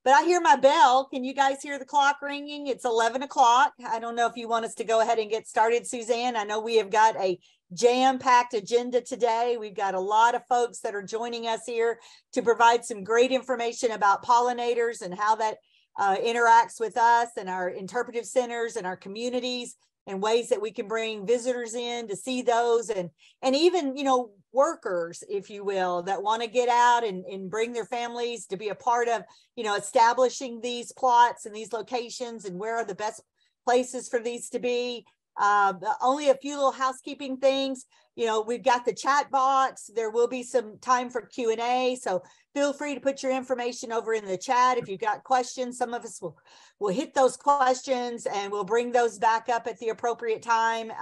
But I hear my bell. Can you guys hear the clock ringing? It's 11 o'clock. I don't know if you want us to go ahead and get started, Suzanne. I know we have got a jam-packed agenda today. We've got a lot of folks that are joining us here to provide some great information about pollinators and how that interacts with us and our interpretive centers and our communities, and ways that we can bring visitors in to see those, and even, you know, workers, if you will, that want to get out and bring their families to be a part of, you know, establishing these plots and these locations, and where are the best places for these to be. Only a few little housekeeping things. You know, we've got the chat box. There will be some time for Q&A. So feel free to put your information over in the chat. If you've got questions, some of us will hit those questions and we'll bring those back up at the appropriate time.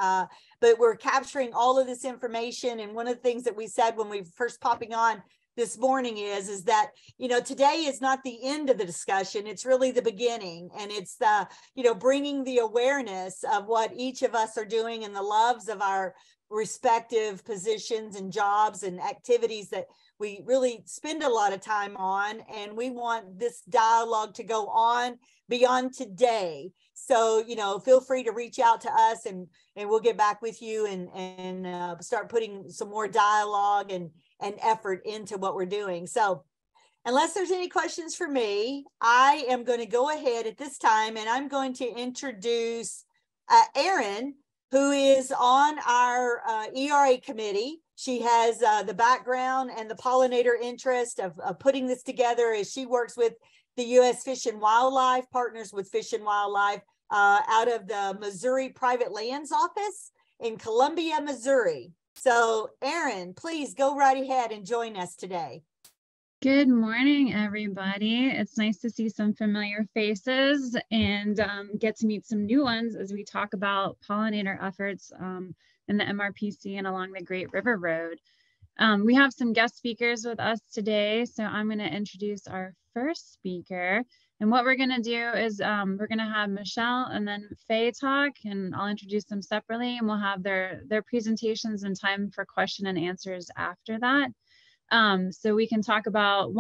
But we're capturing all of this information. And one of the things that we said when we first popping on this morning is that, you know, today is not the end of the discussion. It's really the beginning. And it's the, you know, bringing the awareness of what each of us are doing and the loves of our respective positions and jobs and activities that we really spend a lot of time on. And we want this dialogue to go on beyond today. So, you know, feel free to reach out to us, and we'll get back with you and start putting some more dialogue and effort into what we're doing. So unless there's any questions for me, I am going to go ahead at this time, and I'm going to introduce Erin, who is on our ERA committee. She has the background and the pollinator interest of putting this together, as she works with the U.S. Fish and Wildlife, partners with Fish and Wildlife out of the Missouri Private Lands Office in Columbia, Missouri. So Erin, please go right ahead and join us today. Good morning, everybody. It's nice to see some familiar faces and get to meet some new ones as we talk about pollinator efforts in the MRPC and along the Great River Road. We have some guest speakers with us today, so I'm going to introduce our first speaker. And what we're going to do is we're going to have Michelle and then Faye talk, and I'll introduce them separately, and we'll have their presentations and time for question and answers after that. So we can talk about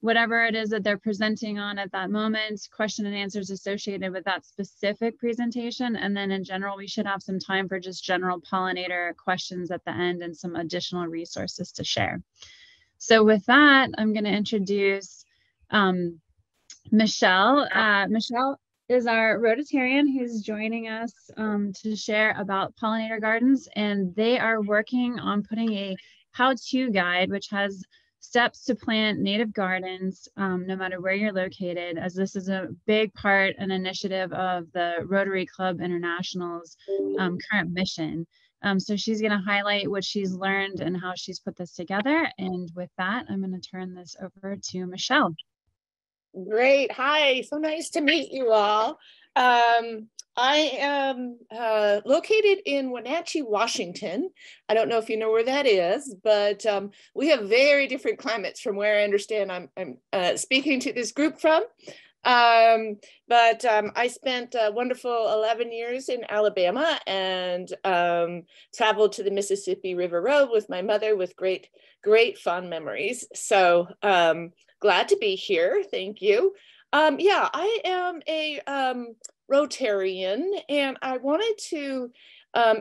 whatever it is that they're presenting on at that moment, question and answers associated with that specific presentation. And then in general, we should have some time for just general pollinator questions at the end and some additional resources to share. So with that, I'm going to introduce Michelle. Michelle is our Rotarian who's joining us to share about pollinator gardens, and they are working on putting a how-to guide which has steps to plant native gardens no matter where you're located, as this is a big part and initiative of the Rotary Club International's current mission. So she's going to highlight what she's learned and how she's put this together. And with that, I'm going to turn this over to Michelle. Great. Hi. So nice to meet you all. I am located in Wenatchee, Washington. I don't know if you know where that is, but we have very different climates from where I understand I'm speaking to this group from. I spent a wonderful 11 years in Alabama and traveled to the Mississippi River Road with my mother with great fond memories. So glad to be here. Thank you. Yeah, I am a Rotarian, and I wanted to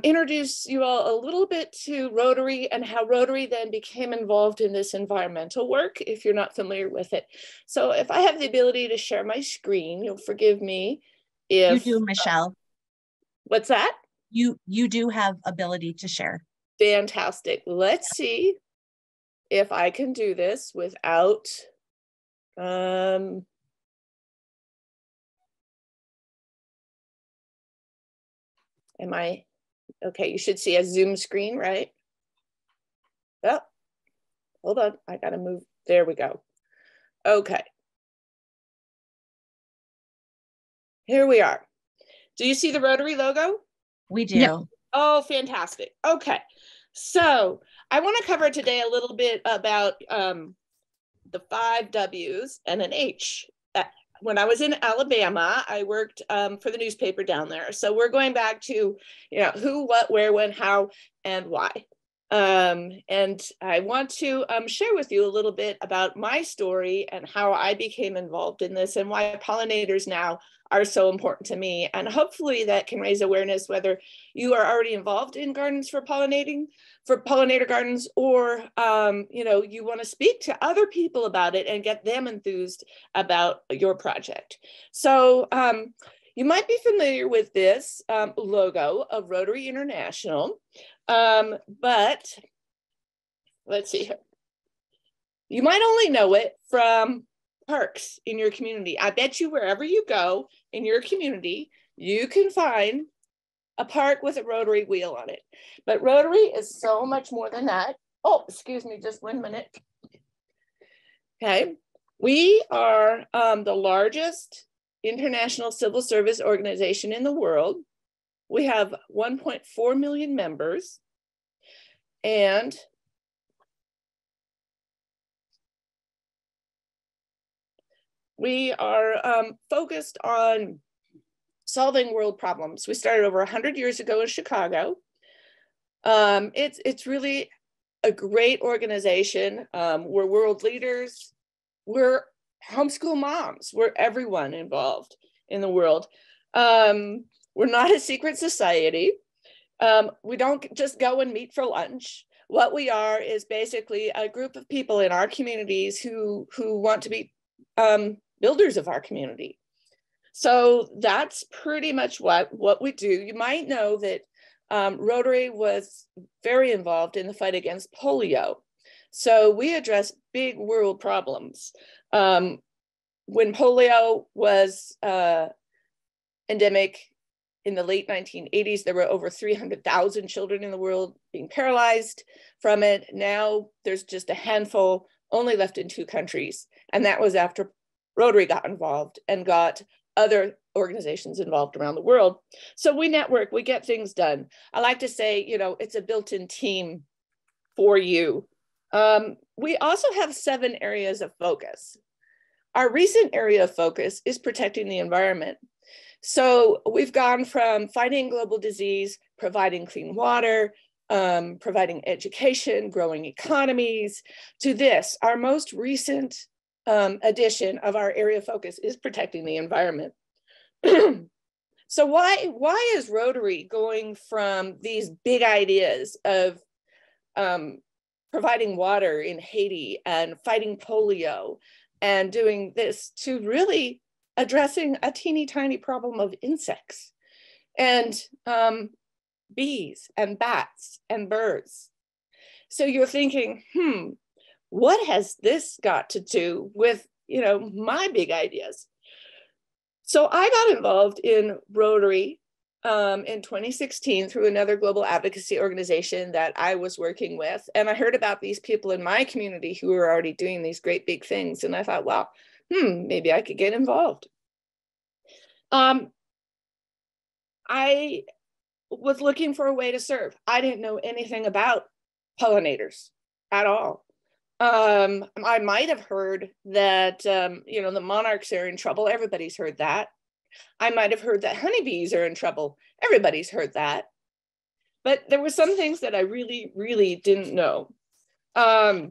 introduce you all a little bit to Rotary and how Rotary then became involved in this environmental work, if you're not familiar with it. So if I have the ability to share my screen, you'll forgive me if— You do, Michelle. What's that? You do have ability to share. Fantastic. Let's see if I can do this without am I okay? You should see a Zoom screen, right? Oh, hold on. I gotta move. There we go. Okay. Here we are. Do you see the Rotary logo? We do. Yep. Oh, fantastic. Okay. So I want to cover today a little bit about the 5 W's and an H. When I was in Alabama, I worked for the newspaper down there. So we're going back to, you know, who, what, where, when, how, and why. And I want to share with you a little bit about my story and how I became involved in this and why pollinators now are so important to me. And hopefully that can raise awareness, whether you are already involved in gardens for pollinator gardens, or you know, you want to speak to other people about it and get them enthused about your project. So you might be familiar with this logo of Rotary International. But let's see here. You might only know it from parks in your community. I bet you wherever you go in your community, you can find a park with a Rotary wheel on it. But Rotary is so much more than that. Oh, excuse me, just 1 minute. Okay, we are the largest international civil service organization in the world. We have 1.4 million members, and we are focused on solving world problems. We started over 100 years ago in Chicago. It's really a great organization. We're world leaders. We're homeschool moms. We're everyone involved in the world. We're not a secret society. We don't just go and meet for lunch. What we are is basically a group of people in our communities who want to be builders of our community. So that's pretty much what we do. You might know that Rotary was very involved in the fight against polio. So we address big world problems. When polio was endemic, in the late 1980s, there were over 300,000 children in the world being paralyzed from it. Now there's just a handful, only left in 2 countries. And that was after Rotary got involved and got other organizations involved around the world. So we network, we get things done. I like to say, you know, it's a built-in team for you. We also have 7 areas of focus. Our recent area of focus is protecting the environment. So we've gone from fighting global disease, providing clean water, providing education, growing economies, to this. Our most recent addition of our area of focus is protecting the environment. So why is Rotary going from these big ideas of providing water in Haiti and fighting polio and doing this to really addressing a teeny tiny problem of insects and bees and bats and birds? So you're thinking, what has this got to do with, you know, my big ideas? So I got involved in Rotary in 2016 through another global advocacy organization that I was working with. And I heard about these people in my community who were already doing these great big things. And I thought, well, maybe I could get involved. I was looking for a way to serve. I didn't know anything about pollinators at all. I might have heard that, you know, the monarchs are in trouble. Everybody's heard that. I might have heard that honeybees are in trouble. Everybody's heard that. But there were some things that I really, really didn't know. I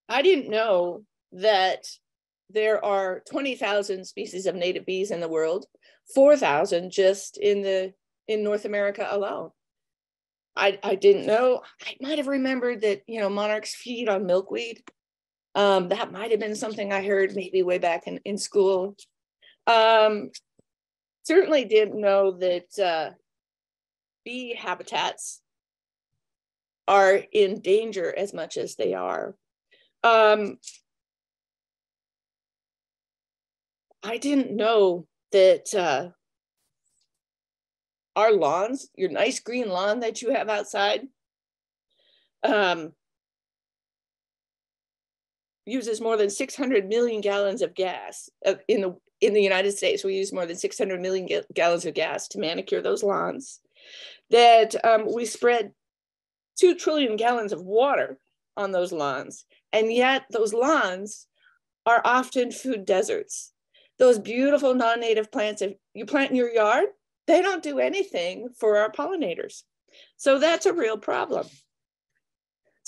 didn't know that there are 20,000 species of native bees in the world, 4,000 just in North America alone. I didn't know. I might have remembered that, you know, monarchs feed on milkweed. That might have been something I heard maybe way back in school. Certainly didn't know that bee habitats are in danger as much as they are. I didn't know that our lawns, your nice green lawn that you have outside, uses more than 600 million gallons of gas. In the United States, we use more than 600 million gallons of gas to manicure those lawns. That we spread 2 trillion gallons of water on those lawns. And yet those lawns are often food deserts. Those beautiful non-native plants that you plant in your yard, they don't do anything for our pollinators. So that's a real problem.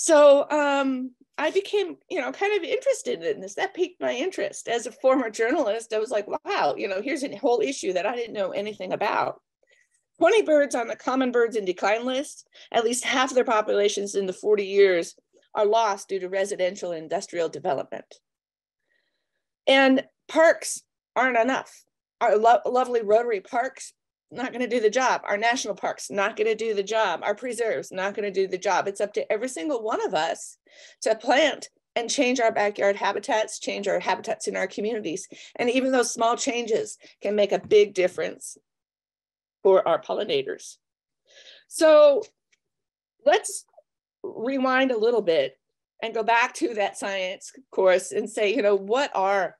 So I became, kind of interested in this. That piqued my interest. As a former journalist, I was like, wow, here's a whole issue that I didn't know anything about. 20 birds on the common birds in decline list, at least half of their populations in the 40 years are lost due to residential and industrial development. And parks aren't enough. Our lovely Rotary parks, not going to do the job. Our national parks, not going to do the job. Our preserves, not going to do the job. It's up to every single one of us to plant and change our backyard habitats, change our habitats in our communities. And even those small changes can make a big difference for our pollinators. So let's rewind a little bit and go back to that science course and say, what are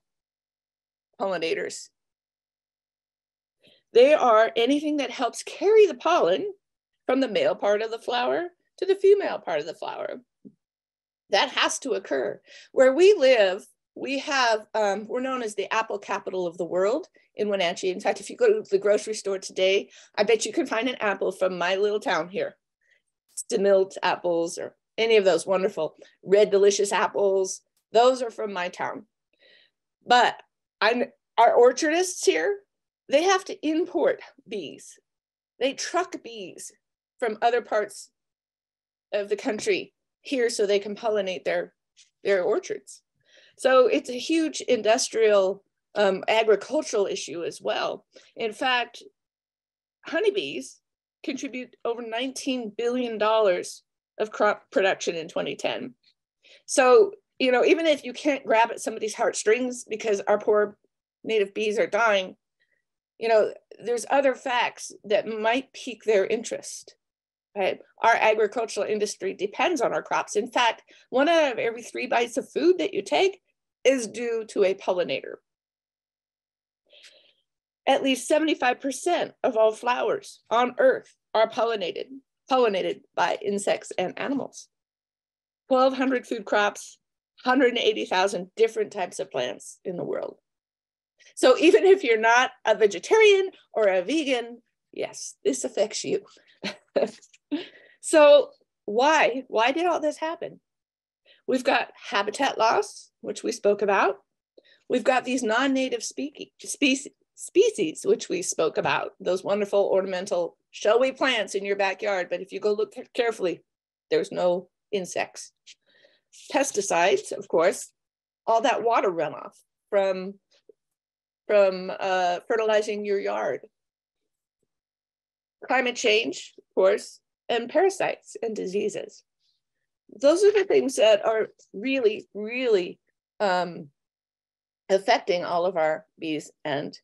pollinators? They are anything that helps carry the pollen from the male part of the flower to the female part of the flower. That has to occur. Where we live, we have, we're known as the apple capital of the world in Wenatchee. In fact, if you go to the grocery store today, I bet you can find an apple from my little town here. Stemilt apples or any of those wonderful red delicious apples. Those are from my town. But our orchardists here, they have to import bees. They truck bees from other parts of the country here so they can pollinate their orchards. So it's a huge industrial, agricultural issue as well. In fact, honeybees contribute over $19 billion of crop production in 2010. So, even if you can't grab at somebody's heartstrings because our poor native bees are dying, there's other facts that might pique their interest. Right? Our agricultural industry depends on our crops. In fact, 1 out of every 3 bites of food that you take is due to a pollinator. At least 75% of all flowers on Earth are pollinated by insects and animals. 1,200 food crops, 180,000 different types of plants in the world. So even if you're not a vegetarian or a vegan, yes, this affects you. So why did all this happen? We've got habitat loss, which we spoke about. We've got these non-native species, which we spoke about, those wonderful ornamental showy plants in your backyard. But if you go look carefully, there's no insects. Pesticides, of course, all that water runoff from fertilizing your yard. Climate change, of course, and parasites and diseases. Those are the things that are really, really affecting all of our bees and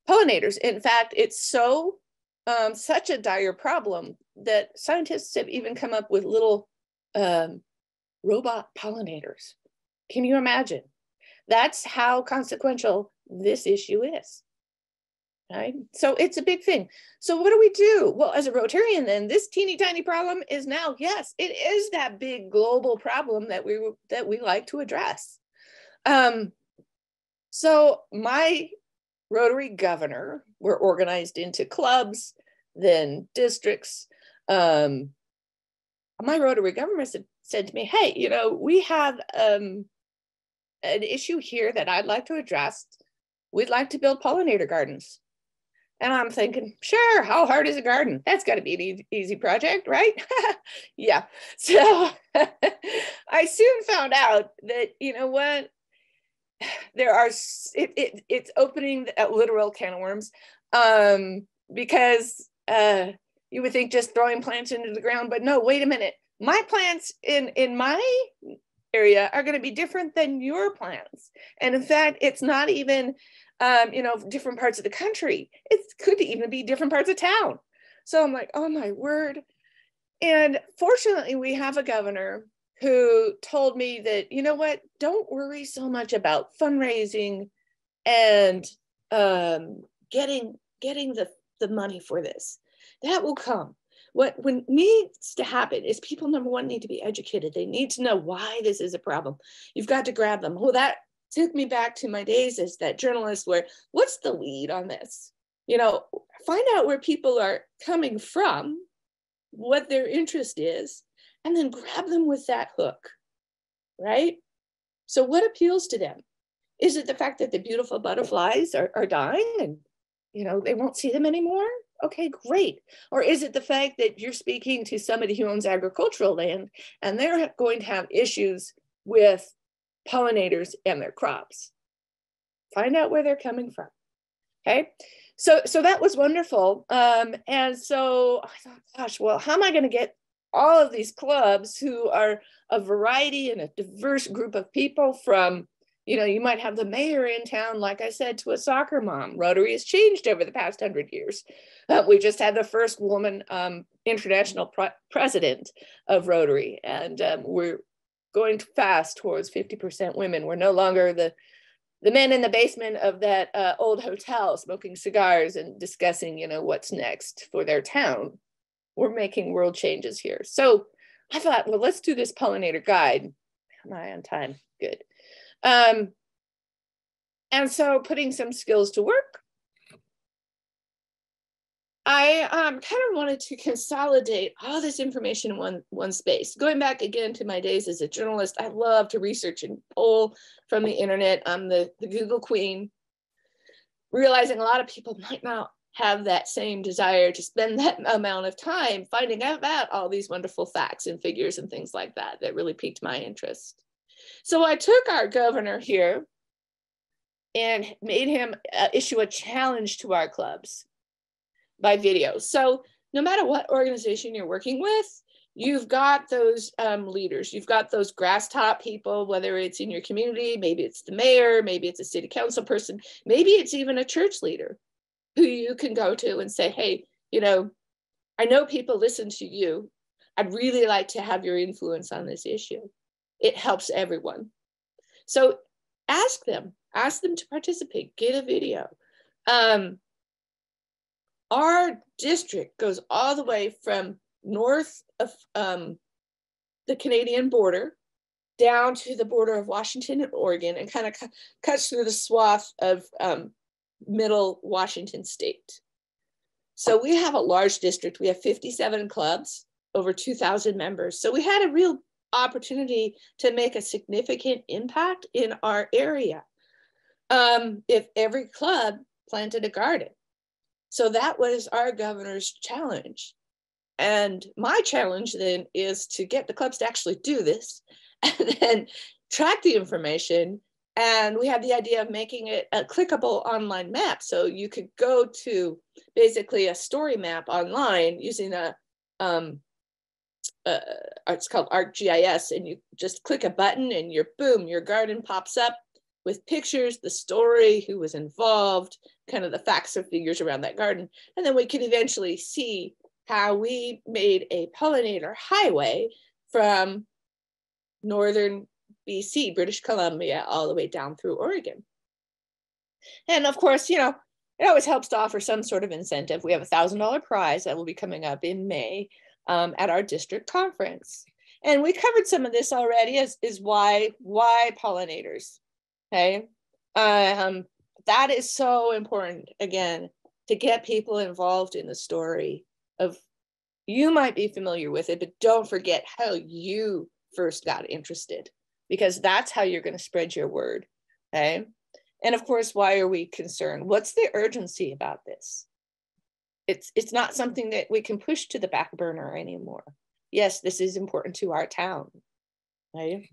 pollinators. In fact, it's such a dire problem that scientists have even come up with little robot pollinators. Can you imagine? That's how consequential this issue is. Right? So it's a big thing. So what do we do? Well, as a Rotarian, then this teeny tiny problem is now, yes, it is that big global problem that we like to address. So my Rotary governor, we're organized into clubs, then districts. My Rotary governor said to me, hey, we have an issue here that I'd like to address. We'd like to build pollinator gardens. And I'm thinking, sure, how hard is a garden? That's got to be an easy project, right? Yeah. So I soon found out that, what? It's opening a literal can of worms, because you would think just throwing plants into the ground, but no, wait a minute. My plants in my area are going to be different than your plants. And in fact, it's not even different parts of the country. It could even be different parts of town. So I'm like, oh my word. And fortunately, we have a governor who told me that, what, don't worry so much about fundraising and getting the money for this. That will come. What needs to happen is people, number one, need to be educated. They need to know why this is a problem. You've got to grab them. Well, that took me back to my days as that journalist where, what's the lead on this? Find out where people are coming from, what their interest is, and then grab them with that hook, right? So what appeals to them? Is it the fact that the beautiful butterflies are dying and, you know, they won't see them anymore? Okay, great. Or is it the fact that you're speaking to somebody who owns agricultural land and they're going to have issues with pollinators and their crops? Find out where they're coming from. Okay, so that was wonderful. And so I thought, gosh, well, how am I going to get all of these clubs who are a variety and a diverse group of people from, you know, you might have the mayor in town, like I said, to a soccer mom. Rotary has changed over the past 100 years. We just had the first woman international president of Rotary, and we're going fast towards 50% women. We're no longer the men in the basement of that old hotel smoking cigars and discussing, you know, what's next for their town. We're making world changes here. So I thought, well, let's do this pollinator guide. Am I on time? Good. And so putting some skills to work, I kind of wanted to consolidate all this information in one space. Going back again to my days as a journalist, I love to research and pull from the internet. I'm the Google queen, realizing a lot of people might not have that same desire to spend that amount of time finding out about all these wonderful facts and figures and things like that that really piqued my interest. So I took our governor here and made him issue a challenge to our clubs by video. So no matter what organization you're working with, you've got those leaders, you've got those grass top people, whether it's in your community, maybe it's the mayor, maybe it's a city council person, maybe it's even a church leader who you can go to and say, hey, you know, I know people listen to you. I'd really like to have your influence on this issue. It helps everyone. So ask them to participate, get a video. Our district goes all the way from north of the Canadian border down to the border of Washington and Oregon, and kind of cuts through the swath of middle Washington state. So we have a large district. We have 57 clubs, over 2,000 members. So we had a real opportunity to make a significant impact in our area if every club planted a garden. So that was our governor's challenge. And my challenge then is to get the clubs to actually do this and then track the information. And we had the idea of making it a clickable online map. So you could go to basically a story map online using it's called ArcGIS, and you just click a button and your garden pops up with pictures, the story, who was involved, kind of the facts or figures around that garden. And then we could eventually see how we made a pollinator highway from northern BC, British Columbia, all the way down through Oregon. And of course, you know, it always helps to offer some sort of incentive. We have a $1,000 prize that will be coming up in May at our district conference. And we covered some of this already, is why pollinators, okay? That is so important, again, to get people involved in the story of, you might be familiar with it, but don't forget how you first got interested, because that's how you're going to spread your word, okay? And of course, why are we concerned? What's the urgency about this? It's not something that we can push to the back burner anymore. Yes, this is important to our town, right?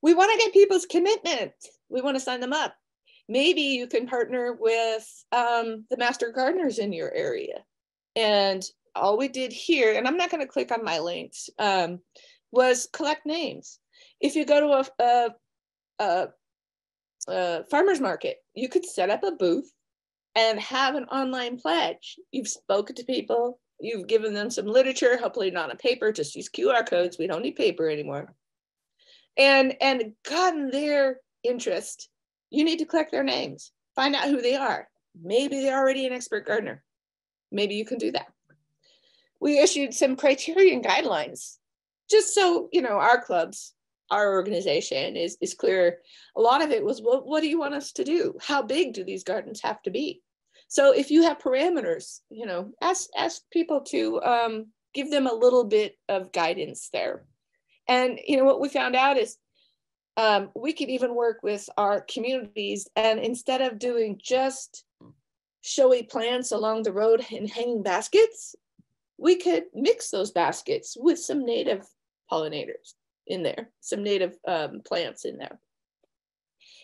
We want to get people's commitment. We want to sign them up. Maybe you can partner with the master gardeners in your area. And all we did here, and I'm not going to click on my links, was collect names. If you go to a farmer's market, you could set up a booth and have an online pledge. You've spoken to people, you've given them some literature, hopefully not on paper, just use QR codes. We don't need paper anymore. And gotten their interest. You need to collect their names, find out who they are. Maybe they're already an expert gardener. Maybe you can do that. We issued some criteria and guidelines, just so, you know, our clubs, our organization is clear. A lot of it was, well, what do you want us to do? How big do these gardens have to be? So if you have parameters, ask people to give them a little bit of guidance there. And what we found out is we could even work with our communities, and instead of doing just showy plants along the road and hanging baskets, we could mix those baskets with some native pollinators in there, some native plants in there.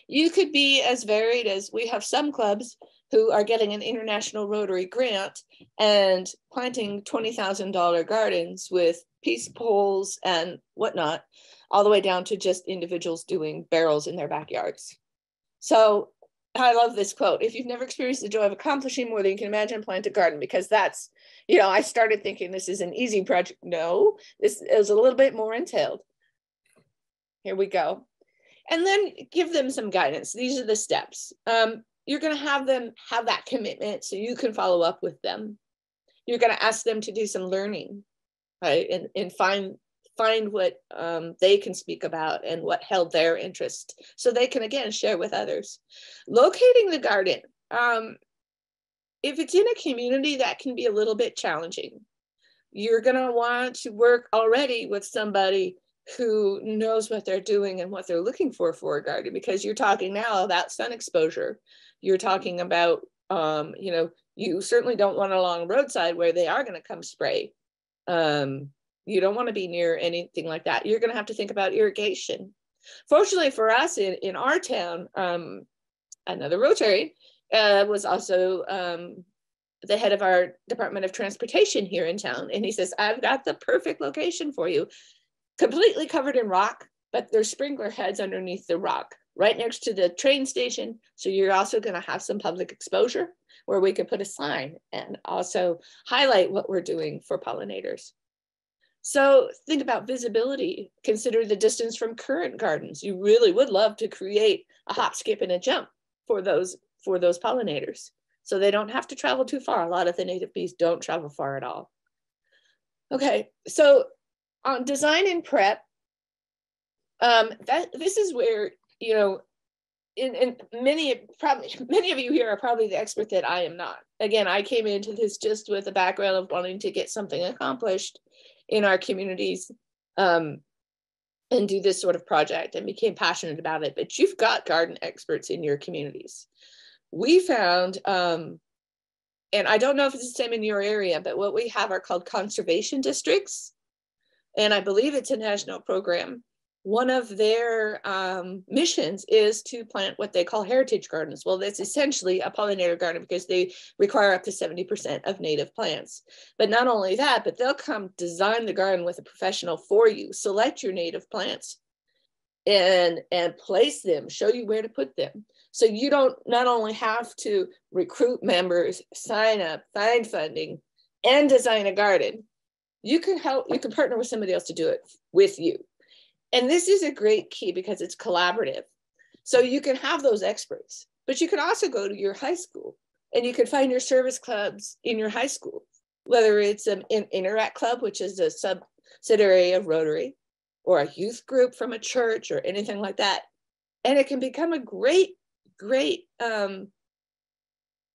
You could be as varied as we have some clubs who are getting an International Rotary grant and planting $20,000 gardens with peace poles and whatnot, all the way down to just individuals doing barrels in their backyards. So I love this quote: if you've never experienced the joy of accomplishing more than you can imagine, plant a garden. Because that's, I started thinking this is an easy project. No, this is a little bit more entailed. Here we go. And then give them some guidance. These are the steps. You're going to have them have that commitment so you can follow up with them. You're going to ask them to do some learning, right? And find what they can speak about and what held their interest, so they can, again, share with others. Locating the garden. If it's in a community, that can be a little bit challenging. You're going to want to work already with somebody who knows what they're doing and what they're looking for a garden, because you're talking now about sun exposure. You're talking about, you certainly don't want it along the roadside where they are going to come spray. You don't want to be near anything like that. You're going to have to think about irrigation. Fortunately for us in our town, another Rotary was also the head of our Department of Transportation here in town. And he says, I've got the perfect location for you. Completely covered in rock, but there's sprinkler heads underneath the rock, right next to the train station. So you're also going to have some public exposure where we could put a sign and also highlight what we're doing for pollinators. So think about visibility. Consider the distance from current gardens. You really would love to create a hop, skip, and a jump for those pollinators, so they don't have to travel too far. A lot of the native bees don't travel far at all. Okay, so on design and prep, this is where, and many of you here are probably the expert that I am not. Again, I came into this just with a background of wanting to get something accomplished in our communities and do this sort of project, and became passionate about it. But you've got garden experts in your communities. We found, and I don't know if it's the same in your area, but what we have are called conservation districts. And I believe it's a national program. One of their missions is to plant what they call heritage gardens. Well, that's essentially a pollinator garden because they require up to 70% of native plants. But not only that, but they'll come design the garden with a professional for you, select your native plants and place them, show you where to put them. So you don't not only have to recruit members, sign up, find funding, and design a garden. You can partner with somebody else to do it with you. And this is a great key because it's collaborative. So you can have those experts, but you can also go to your high school and you can find your service clubs in your high school, whether it's an Interact Club, which is a subsidiary of Rotary, or a youth group from a church or anything like that. And it can become a great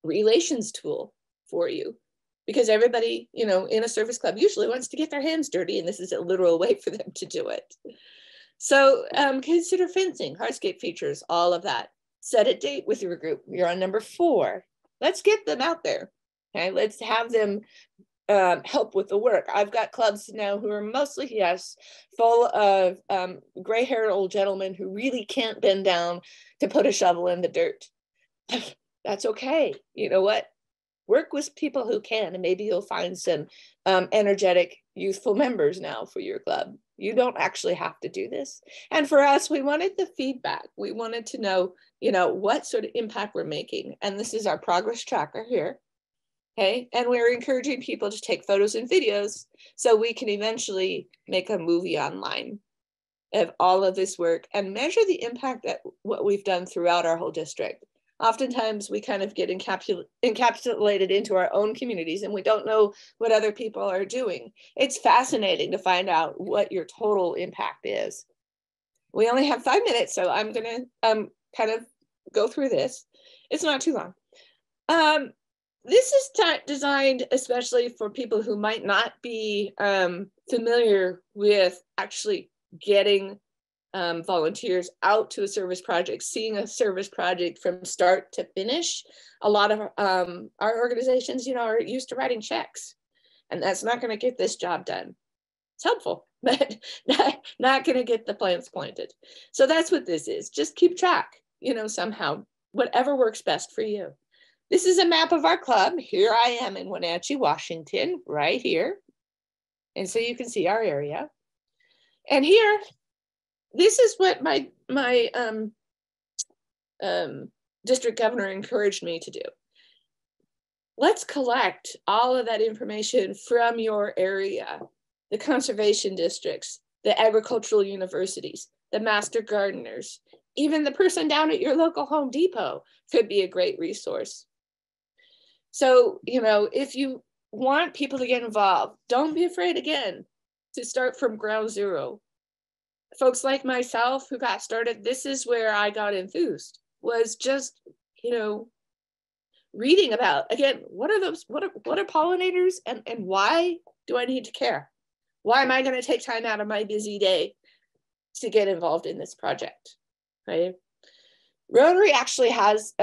relations tool for you. Because everybody, in a service club usually wants to get their hands dirty, and this is a literal way for them to do it. So consider fencing, hardscape features, all of that. Set a date with your group. You're on number 4. Let's get them out there. Okay, let's have them help with the work. I've got clubs now who are mostly, yes, full of gray-haired old gentlemen who really can't bend down to put a shovel in the dirt. That's okay. You know what? Work with people who can, and maybe you'll find some energetic, youthful members now for your club. You don't actually have to do this. And for us, we wanted the feedback. We wanted to know, what sort of impact we're making. And this is our progress tracker here. Okay. And we're encouraging people to take photos and videos so we can eventually make a movie online of all of this work and measure the impact that what we've done throughout our whole district. Oftentimes we kind of get encapsulated into our own communities and we don't know what other people are doing. It's fascinating to find out what your total impact is. We only have 5 minutes, so I'm gonna kind of go through this. It's not too long. this is designed especially for people who might not be familiar with actually getting volunteers out to a service project, seeing a service project from start to finish. A lot of our organizations, you know, are used to writing checks, and that's not going to get this job done. It's helpful, but not going to get the plants planted. So that's what this is. Just keep track, you know, somehow, whatever works best for you. This is a map of our club. Here I am in Wenatchee, Washington, right here. And so you can see our area. And here, this is what my district governor encouraged me to do. Let's collect all of that information from your area, the conservation districts, the agricultural universities, the master gardeners, even the person down at your local Home Depot could be a great resource. So, you know, if you want people to get involved, don't be afraid again to start from ground zero. Folks like myself who got started, this is where I got enthused, was just, you know, reading about, again, what are pollinators, and why do I need to care? Why am I going to take time out of my busy day to get involved in this project, right? Rotary actually has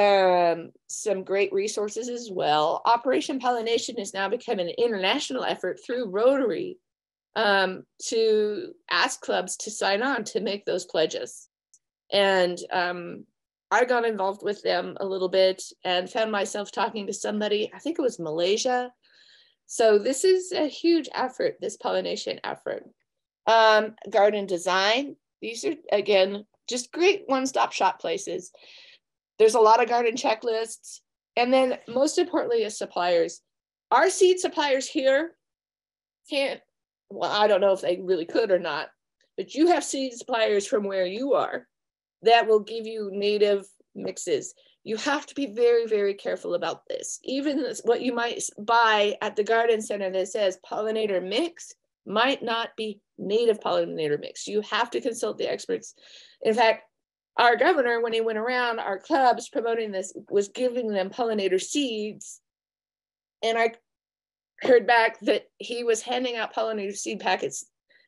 some great resources as well. Operation Pollination has now become an international effort through Rotary to ask clubs to sign on to make those pledges. And I got involved with them a little bit and found myself talking to somebody, I think it was Malaysia. So this is a huge effort, this pollination effort. Garden design, these are, again, just great one-stop shop places. There's a lot of garden checklists. And then most importantly is suppliers. Our seed suppliers here can't, well, I don't know if they really could or not, but you have seed suppliers from where you are that will give you native mixes. You have to be very, very careful about this. Even what you might buy at the garden center that says pollinator mix might not be native pollinator mix. You have to consult the experts. In fact, our governor, when he went around our clubs promoting this, was giving them pollinator seeds. And I heard back that he was handing out pollinator seed packets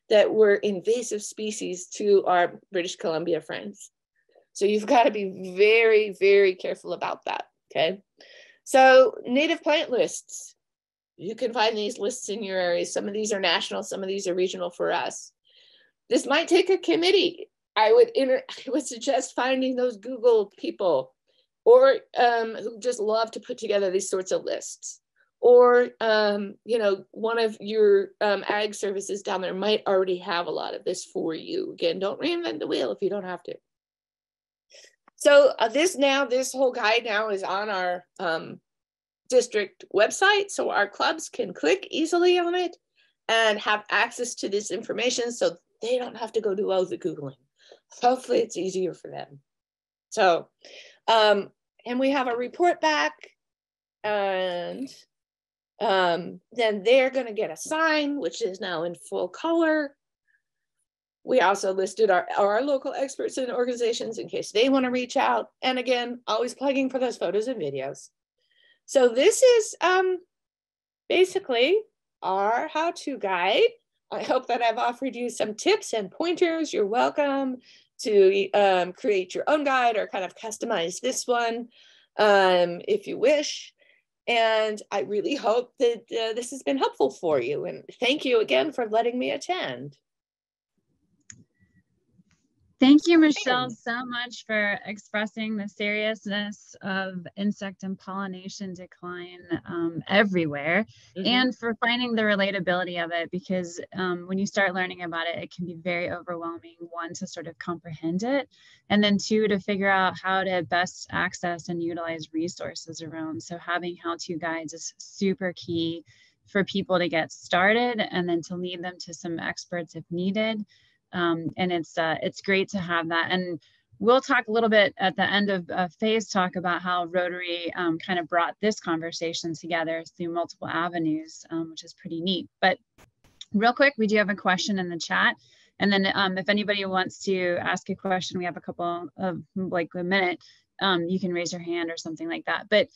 that were invasive species to our British Columbia friends. So you've got to be very, very careful about that, okay? So native plant lists. You can find these lists in your area. Some of these are national, some of these are regional for us. This might take a committee. I would suggest finding those Google people or who just love to put together these sorts of lists. Or, you know, one of your ag services down there might already have a lot of this for you. Again, don't reinvent the wheel if you don't have to. So this whole guide now is on our district website, so our clubs can click easily on it and have access to this information so they don't have to go do all the Googling. Hopefully it's easier for them. So, and we have a report back, and then they're going to get a sign, which is now in full color. We also listed our local experts and organizations in case they want to reach out. And again, always plugging for those photos and videos. So this is basically our how-to guide. I hope that I've offered you some tips and pointers. You're welcome to create your own guide or kind of customize this one if you wish. And I really hope that this has been helpful for you. And thank you again for letting me attend. Thank you, Michelle, so much for expressing the seriousness of insect and pollination decline everywhere, and for finding the relatability of it, because when you start learning about it, it can be very overwhelming, one, to sort of comprehend it, and then two, to figure out how to best access and utilize resources around. So having how-to guides is super key for people to get started, and then to lead them to some experts if needed. And it's great to have that. And we'll talk a little bit at the end of Faye's talk about how Rotary kind of brought this conversation together through multiple avenues, which is pretty neat. But real quick, we do have a question in the chat. And then if anybody wants to ask a question, we have a couple of, like, a minute. you can raise your hand or something like that. But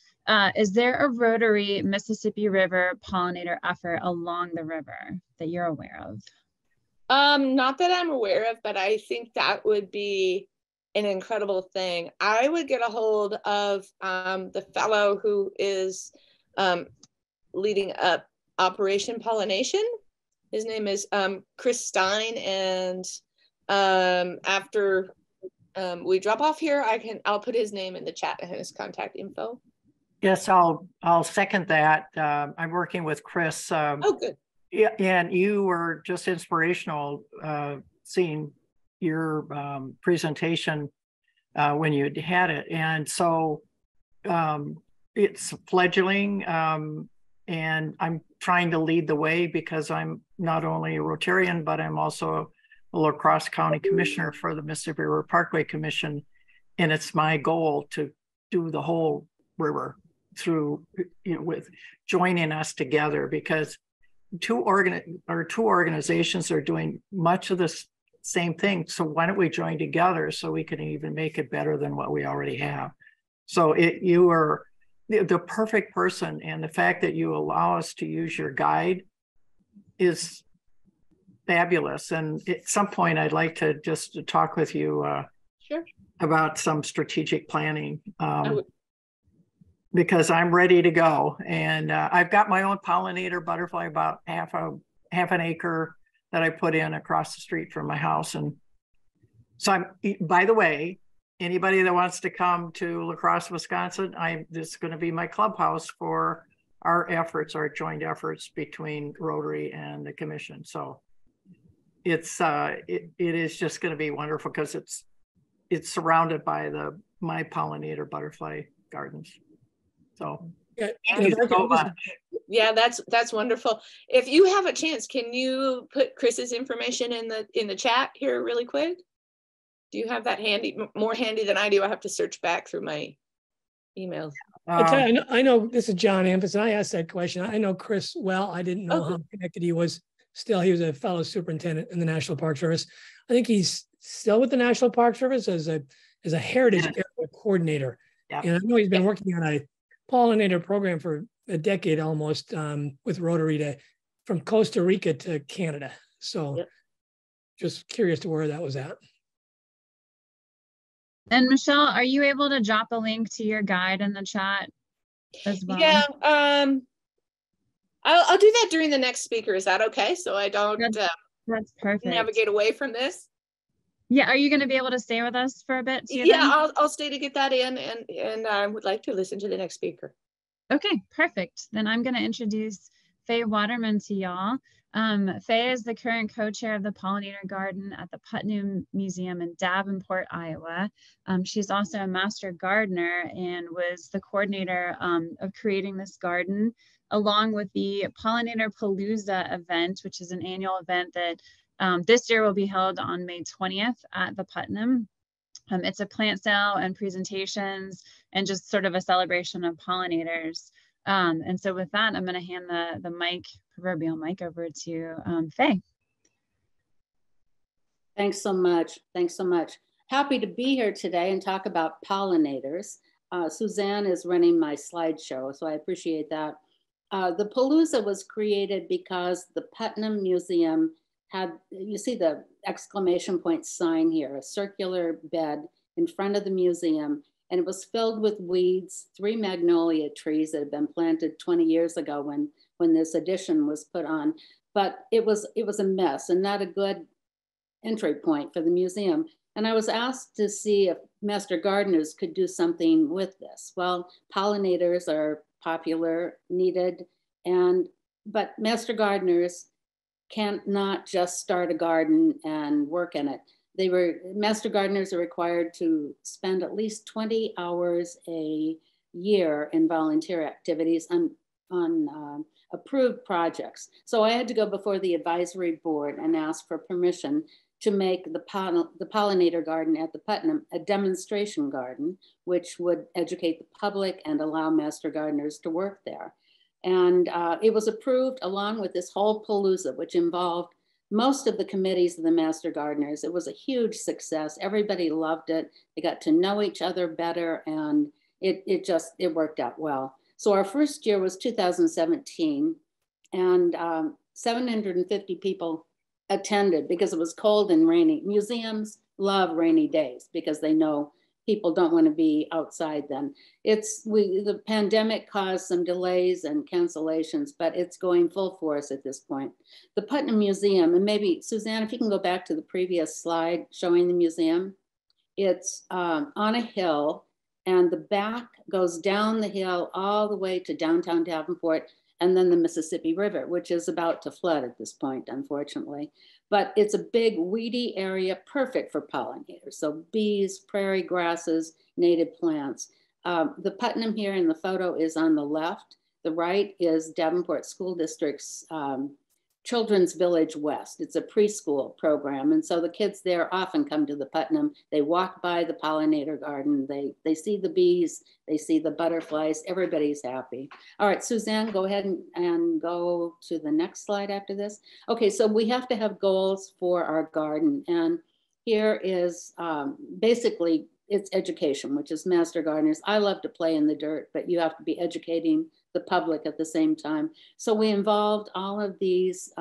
is there a Rotary Mississippi River pollinator effort along the river that you're aware of? Not that I'm aware of, but I think that would be an incredible thing. I would get a hold of the fellow who is leading up Operation Pollination. His name is Chris Stein, and after we drop off here, I'll put his name in the chat and his contact info. Yes, I'll second that. I'm working with Chris. Oh, good. Yeah, and you were just inspirational seeing your presentation when you had it. And so it's fledgling, and I'm trying to lead the way because I'm not only a Rotarian, but I'm also a La Crosse County Commissioner for the Mississippi River Parkway Commission. And it's my goal to do the whole river through, with joining us together, because two organizations are doing much of the same thing. So why don't we join together so we can even make it better than what we already have? So you are the perfect person, and the fact that you allow us to use your guide is fabulous. And at some point, I'd like to just talk with you Sure. about some strategic planning. Because I'm ready to go, and I've got my own pollinator butterfly, about half an acre that I put in across the street from my house. And so by the way, anybody that wants to come to La Crosse, Wisconsin, this is going to be my clubhouse for our efforts, our joint efforts between Rotary and the Commission. So it is just going to be wonderful because it's surrounded by my pollinator butterfly gardens. So yeah, thank you so much. Yeah, that's wonderful. If you have a chance, can you put Chris's information in the chat here really quick? Do you have that handy, more handy than I do? I have to search back through my emails. I know this is John Ampus, and I asked that question. I know Chris well. I didn't know how connected he was. Still, he was a fellow superintendent in the National Park Service. I think he's still with the National Park Service as a heritage area coordinator. Yeah. And I know he's been working on a pollinator program for a decade almost with Rotary from Costa Rica to Canada. So just curious to where that was at. And Michelle, are you able to drop a link to your guide in the chat as well? Yeah, I'll do that during the next speaker. Is that okay? So I don't that's perfect. Navigate away from this. Yeah, are you going to be able to stay with us for a bit too? Yeah, I'll stay to get that in, and I would like to listen to the next speaker. Okay, perfect. Then I'm going to introduce Faye Waterman to y'all. Faye is the current co-chair of the Pollinator Garden at the Putnam Museum in Davenport, Iowa. She's also a master gardener and was the coordinator of creating this garden, along with the Pollinator Palooza event, which is an annual event that this year will be held on May 20th at the Putnam. It's a plant sale and presentations and just sort of a celebration of pollinators. And so with that, I'm going to hand the proverbial mic over to Faye. Thanks so much. Thanks so much. Happy to be here today and talk about pollinators. Suzanne is running my slideshow, so I appreciate that. The Palooza was created because the Putnam Museum had, you see the exclamation point sign here, a circular bed in front of the museum, and it was filled with weeds, 3 magnolia trees that had been planted 20 years ago when this addition was put on. But it was a mess and not a good entry point for the museum. And I was asked to see if master gardeners could do something with this. Well, pollinators are popular, needed, but master gardeners can't not just start a garden and work in it. Master gardeners are required to spend at least 20 hours a year in volunteer activities on approved projects. So I had to go before the advisory board and ask for permission to make the pollinator garden at the Putnam a demonstration garden, which would educate the public and allow master gardeners to work there. And it was approved along with this whole palooza, which involved most of the committees of the Master Gardeners. It was a huge success. Everybody loved it. They got to know each other better, and it worked out well. So our first year was 2017, and 750 people attended because it was cold and rainy. Museums love rainy days because they know people don't want to be outside then. The pandemic caused some delays and cancellations, but it's going full force at this point. The Putnam Museum, and maybe Suzanne, if you can go back to the previous slide showing the museum, it's on a hill, and the back goes down the hill all the way to downtown Davenport, and then the Mississippi River, which is about to flood at this point, unfortunately. But it's a big weedy area, perfect for pollinators. So bees, prairie grasses, native plants. The Putnam here in the photo is on the left. The right is Davenport School District's Children's Village West. It's a preschool program. And so the kids there often come to the Putnam. They walk by the pollinator garden. They see the bees, they see the butterflies, everybody's happy. All right, Suzanne, go ahead and go to the next slide after this. Okay, so we have to have goals for our garden. And here is basically it's education, which is Master Gardeners. I love to play in the dirt, but you have to be educating the public at the same time. So we involved all of these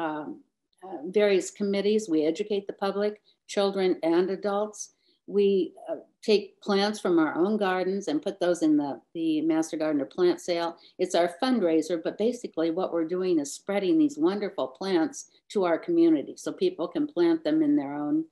various committees. We educate the public, children and adults. We take plants from our own gardens and put those in the Master Gardener plant sale. It's our fundraiser, but basically what we're doing is spreading these wonderful plants to our community so people can plant them in their own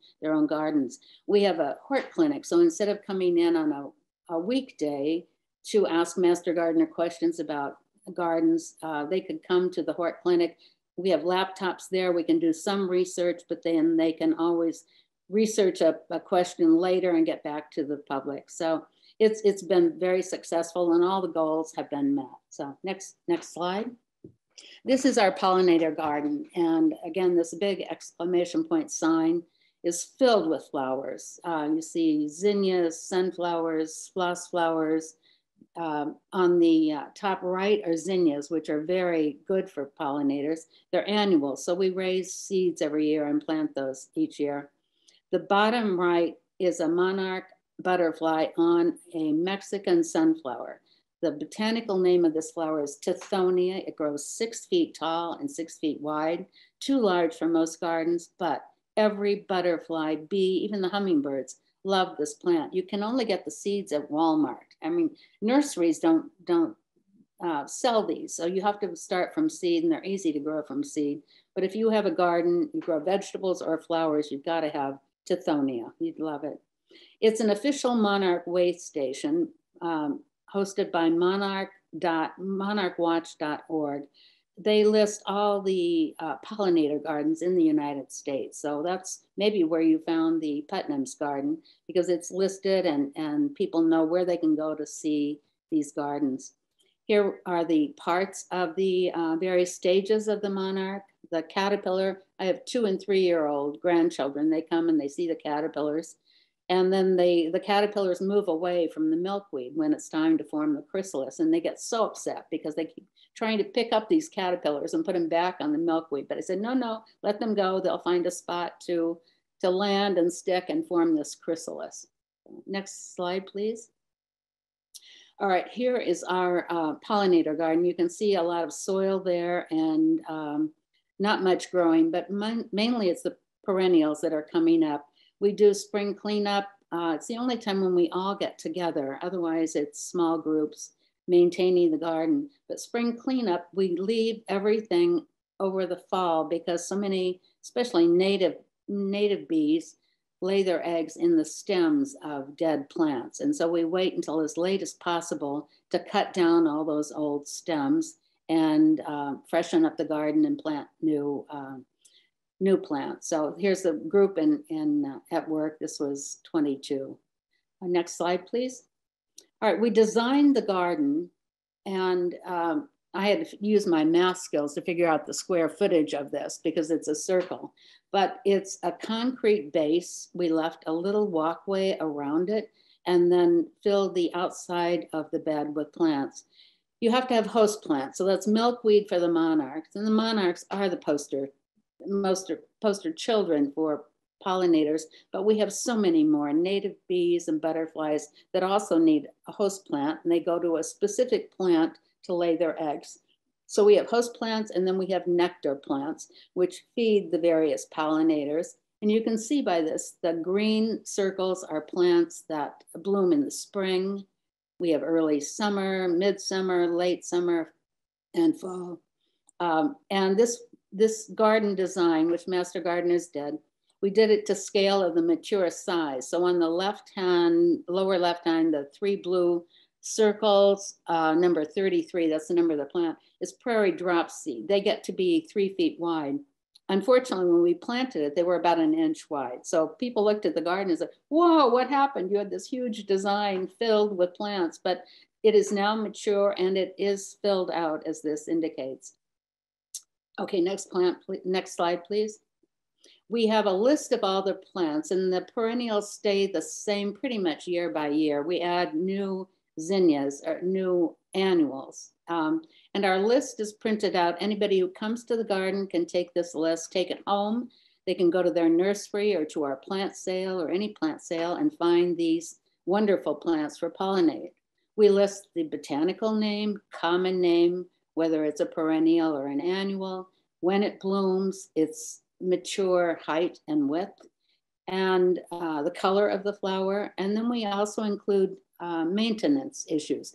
gardens. We have a hort clinic. So instead of coming in on a weekday to ask Master Gardener questions about gardens, they could come to the hort clinic. We have laptops there. We can do some research, but then they can always research a question later and get back to the public. So it's been very successful, and all the goals have been met. So next slide. This is our pollinator garden. And again, this big exclamation point sign is filled with flowers. You see zinnias, sunflowers, floss flowers. On the top right are zinnias, which are very good for pollinators. They're annual, so we raise seeds every year and plant those each year. The bottom right is a monarch butterfly on a Mexican sunflower. The botanical name of this flower is Tithonia. It grows 6 feet tall and 6 feet wide, too large for most gardens, but every butterfly, bee, even the hummingbirds love this plant. You can only get the seeds at Walmart. I mean, nurseries don't sell these, so you have to start from seed, and they're easy to grow from seed. But if you have a garden, you grow vegetables or flowers, you've got to have Tithonia. You'd love it. It's an official monarch way station hosted by monarchwatch.org. They list all the pollinator gardens in the United States. So that's maybe where you found the Putnam's garden, because it's listed and people know where they can go to see these gardens. Here are the parts of the various stages of the monarch. The caterpillar, I have 2- and 3-year-old grandchildren. They come and they see the caterpillars. And then the caterpillars move away from the milkweed when it's time to form the chrysalis. And they get so upset because they keep trying to pick up these caterpillars and put them back on the milkweed. But I said, no, let them go. They'll find a spot to land and stick and form this chrysalis. Next slide, please. All right, here is our pollinator garden. You can see a lot of soil there and not much growing, but mainly it's the perennials that are coming up. We do spring cleanup. It's the only time when we all get together. Otherwise, it's small groups maintaining the garden. But spring cleanup, we leave everything over the fall because so many, especially native bees, lay their eggs in the stems of dead plants. And so we wait until as late as possible to cut down all those old stems and freshen up the garden and plant new plants. So here's the group at work. This was 22. Next slide, please. All right, we designed the garden, and I had to use my math skills to figure out the square footage of this because it's a circle, but it's a concrete base. We left a little walkway around it and then filled the outside of the bed with plants. You have to have host plants. So that's milkweed for the monarchs, and the monarchs are the poster poster children for pollinators, but we have so many more native bees and butterflies that also need a host plant, and they go to a specific plant to lay their eggs. So we have host plants, and then we have nectar plants, which feed the various pollinators. And you can see by this, the green circles are plants that bloom in the spring. We have early summer, midsummer, late summer, and fall. And this garden design, which Master Gardeners did, we did it to scale of the mature size. So on the lower left hand, the 3 blue circles, number 33, that's the number of the plant, is prairie dropseed. They get to be 3 feet wide. Unfortunately, when we planted it, they were about 1 inch wide. So people looked at the garden and said, whoa, what happened? You had this huge design filled with plants, but it is now mature and it is filled out, as this indicates. Okay, next slide, please. We have a list of all the plants, and the perennials stay the same pretty much year by year. We add new zinnias or new annuals. And our list is printed out. Anybody who comes to the garden can take this list, take it home. They can go to their nursery or to our plant sale or any plant sale and find these wonderful plants for pollinate. We list the botanical name, common name, whether it's a perennial or an annual, when it blooms, its mature height and width, and the color of the flower. And then we also include maintenance issues.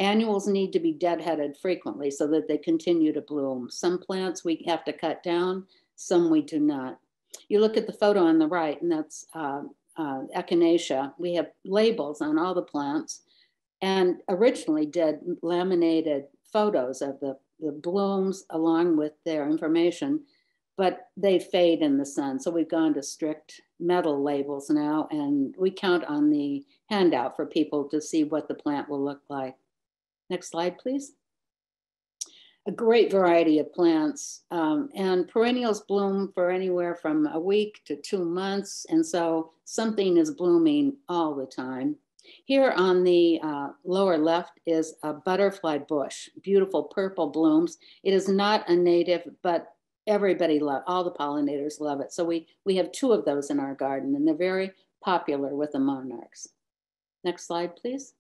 Annuals need to be deadheaded frequently so that they continue to bloom. Some plants we have to cut down, some we do not. You look at the photo on the right, and that's echinacea. We have labels on all the plants, and originally did laminated photos of the blooms along with their information, but they fade in the sun. So we've gone to strict metal labels now, and we count on the handout for people to see what the plant will look like. Next slide, please. A great variety of plants, and perennials bloom for anywhere from a week to 2 months. And so something is blooming all the time. Here on the lower left is a butterfly bush, beautiful purple blooms. It is not a native, but everybody all the pollinators love it. So we have 2 of those in our garden, and they're very popular with the monarchs. Next slide, please.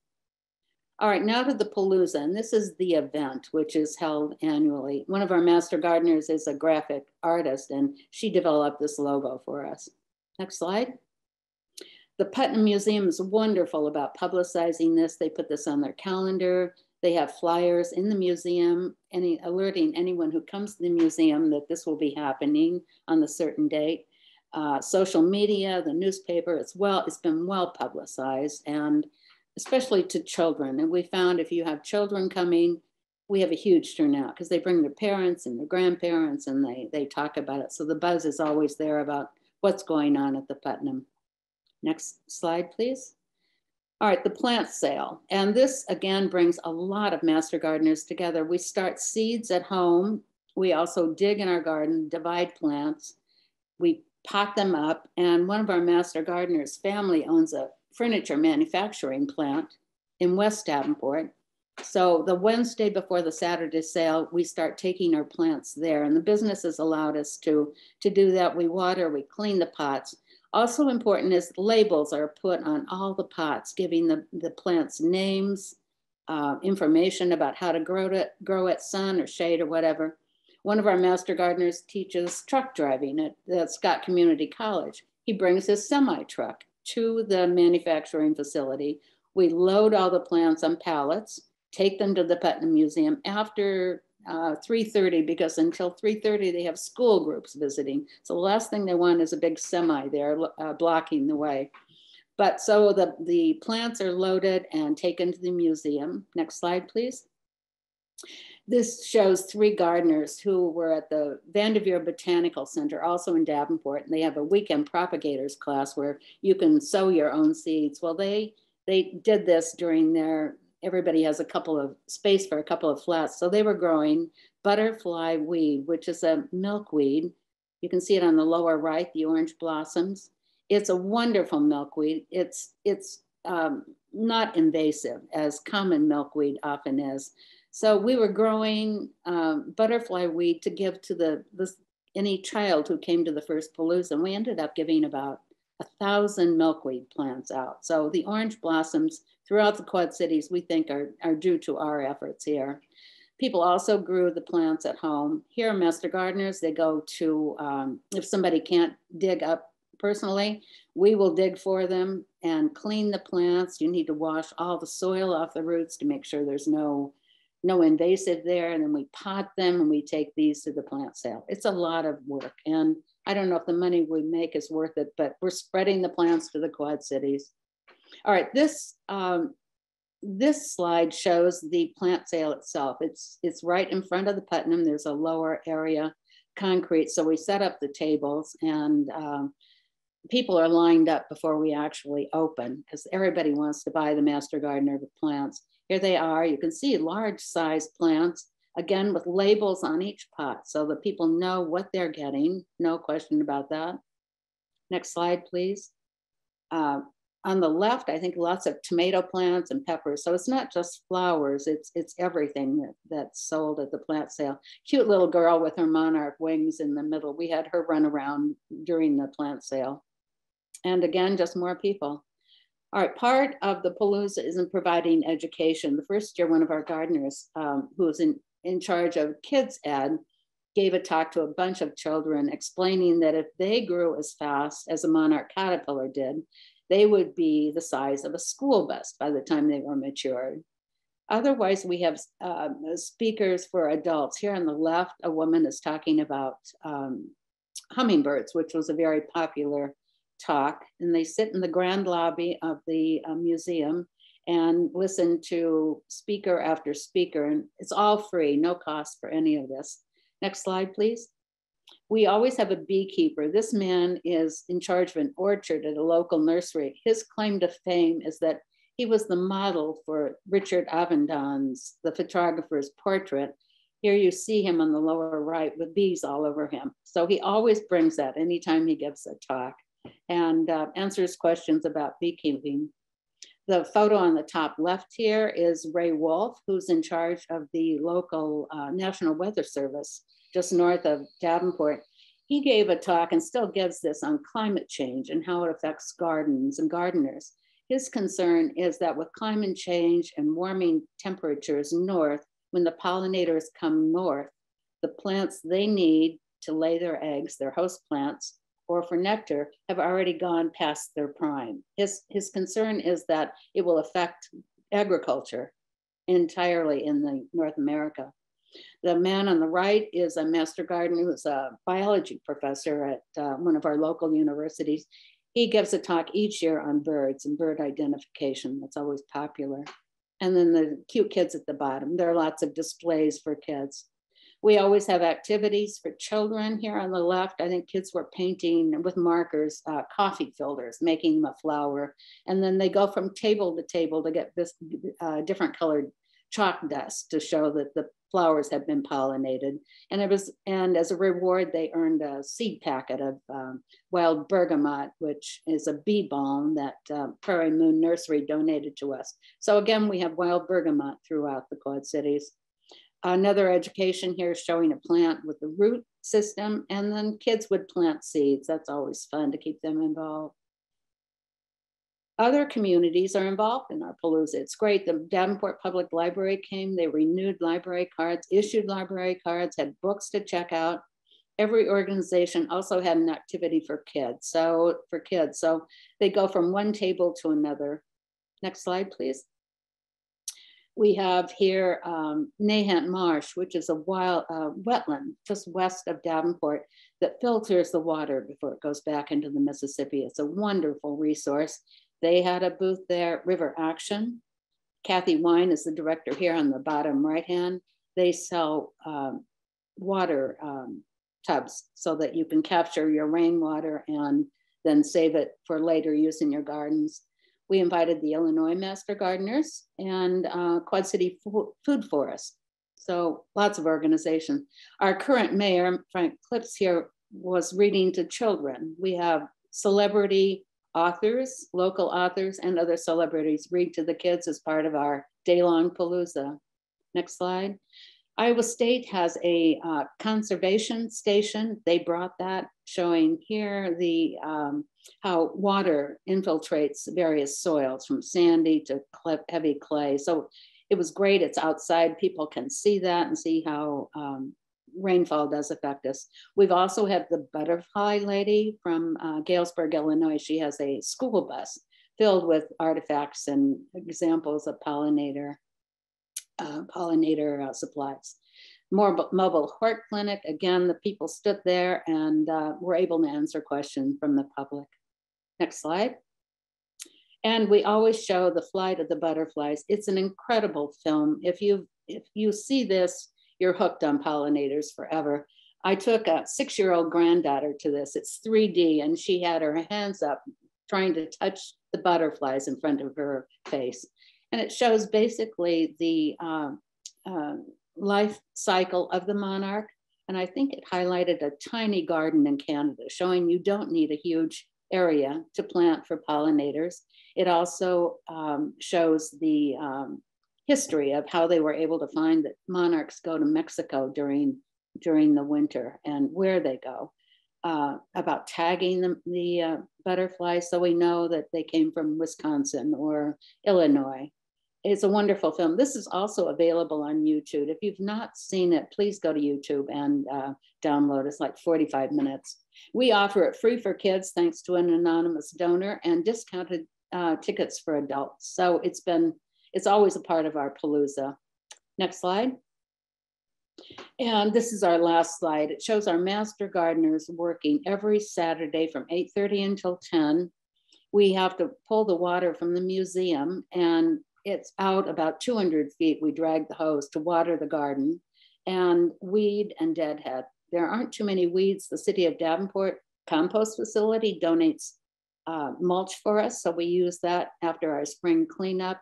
All right, now to the Palooza, and this is the event which is held annually. One of our master gardeners is a graphic artist, and she developed this logo for us. Next slide. The Putnam Museum is wonderful about publicizing this. They put this on their calendar. They have flyers in the museum, alerting anyone who comes to the museum that this will be happening on the certain date. Social media, the newspaper, it's been well publicized, and especially to children. And we found if you have children coming, we have a huge turnout because they bring their parents and their grandparents, and they talk about it. So the buzz is always there about what's going on at the Putnam. Next slide, please. All right, the plant sale. And this again brings a lot of master gardeners together. We start seeds at home. We also dig in our garden, divide plants. We pot them up. And one of our master gardeners' family owns a furniture manufacturing plant in West Davenport. So the Wednesday before the Saturday sale, we start taking our plants there. And the business has allowed us to do that. We water, we clean the pots. Also important is labels are put on all the pots, giving the plants names, information about how to grow it, sun or shade or whatever. One of our master gardeners teaches truck driving at Scott Community College. He brings his semi-truck to the manufacturing facility. We load all the plants on pallets, take them to the Putnam Museum after 3:30, because until 3:30 they have school groups visiting. So the last thing they want is a big semi there blocking the way. But so the plants are loaded and taken to the museum. Next slide, please. This shows 3 gardeners who were at the Vanderveer Botanical Center, also in Davenport, and they have a weekend propagators class where you can sow your own seeds. Well, they did this during everybody has a couple of space for a couple of flats. So they were growing butterfly weed, which is a milkweed. You can see it on the lower right, the orange blossoms. It's a wonderful milkweed. It's not invasive as common milkweed often is. So we were growing butterfly weed to give to the any child who came to the first Palooza, and we ended up giving about 1,000 milkweed plants out. So the orange blossoms throughout the Quad Cities, we think are due to our efforts here. People also grew the plants at home. Here, master gardeners, they go to, if somebody can't dig up personally, we will dig for them and clean the plants. You need to wash all the soil off the roots to make sure there's no invasive there. And then we pot them and we take these to the plant sale. It's a lot of work. And I don't know if the money we make is worth it, but we're spreading the plants to the Quad Cities. All right, this slide shows the plant sale itself. It's right in front of the Putnam. There's a lower area concrete. So we set up the tables and people are lined up before we actually open because everybody wants to buy the Master Gardener with plants. Here they are. You can see large size plants, again, with labels on each pot so that people know what they're getting. No question about that. Next slide, please. On the left, I think lots of tomato plants and peppers. So it's not just flowers, it's everything that's sold at the plant sale. Cute little girl with her monarch wings in the middle. We had her run around during the plant sale. And again, just more people. All right, part of the Palooza is in providing education. The first year, one of our gardeners who was in charge of kids ed gave a talk to a bunch of children explaining that if they grew as fast as a monarch caterpillar did, they would be the size of a school bus by the time they were matured. Otherwise, we have speakers for adults. Here on the left, a woman is talking about hummingbirds, which was a very popular talk. And they sit in the grand lobby of the museum and listen to speaker after speaker. And it's all free, no cost for any of this. Next slide, please. We always have a beekeeper. This man is in charge of an orchard at a local nursery. His claim to fame is that he was the model for Richard Avedon's, the photographer's portrait. Here you see him on the lower right with bees all over him. So he always brings that anytime he gives a talk and answers questions about beekeeping. The photo on the top left here is Ray Wolf, who's in charge of the local National Weather Service, just north of Davenport. He gave a talk and still gives this on climate change and how it affects gardens and gardeners. His concern is that with climate change and warming temperatures north, when the pollinators come north, the plants they need to lay their eggs, their host plants, or for nectar, have already gone past their prime. His concern is that it will affect agriculture entirely in the North America. The man on the right is a master gardener who's a biology professor at one of our local universities. He gives a talk each year on birds and bird identification. That's always popular. And then the cute kids at the bottom. There are lots of displays for kids. We always have activities for children. Here on the left, I think kids were painting with markers, coffee filters, making them a flower. And then they go from table to table to get this different colored chalk dust to show that the flowers have been pollinated. And as a reward, they earned a seed packet of wild bergamot, which is a bee balm that Prairie Moon Nursery donated to us. So again, we have wild bergamot throughout the Quad Cities. Another education here is showing a plant with the root system, and then kids would plant seeds. That's always fun to keep them involved. Other communities are involved in our Palooza. It's great. The Davenport Public Library came, they renewed library cards, issued library cards, had books to check out. Every organization also had an activity for kids. So they go from one table to another. Next slide, please. We have here Nahant Marsh, which is a wild wetland just west of Davenport that filters the water before it goes back into the Mississippi. It's a wonderful resource. They had a booth there. River Action. Kathy Wine is the director here on the bottom right hand. They sell water tubs so that you can capture your rainwater and then save it for later use in your gardens. We invited the Illinois Master Gardeners and Quad City Food Forest. So lots of organizations. Our current mayor, Frank Clips here, was reading to children. We have celebrity authors, local authors, and other celebrities read to the kids as part of our day-long Palooza. Next slide. Iowa State has a conservation station. They brought that, showing here the how water infiltrates various soils from sandy to heavy clay. So it was great. It's outside. People can see that and see how rainfall does affect us. We've also had the butterfly lady from Galesburg, Illinois. She has a school bus filled with artifacts and examples of pollinator supplies. More mobile hort clinic. Again, the people stood there and were able to answer questions from the public. Next slide. And we always show the flight of the butterflies. It's an incredible film. If you see this, you're hooked on pollinators forever. I took a 6-year-old granddaughter to this. It's 3D, and she had her hands up trying to touch the butterflies in front of her face. And it shows basically the life cycle of the monarch. And I think it highlighted a tiny garden in Canada, showing you don't need a huge area to plant for pollinators. It also shows the history of how they were able to find that monarchs go to Mexico during the winter and where they go. About tagging the butterflies, so we know that they came from Wisconsin or Illinois. It's a wonderful film. This is also available on YouTube. If you've not seen it, please go to YouTube and download it. It's like 45 minutes. We offer it free for kids thanks to an anonymous donor, and discounted tickets for adults. So it's always a part of our Palooza. Next slide. And this is our last slide. It shows our master gardeners working every Saturday from 8:30 until 10. We have to pull the water from the museum, and it's out about 200 feet. We drag the hose to water the garden and weed and deadhead. There aren't too many weeds. The City of Davenport compost facility donates mulch for us, so we use that after our spring cleanup.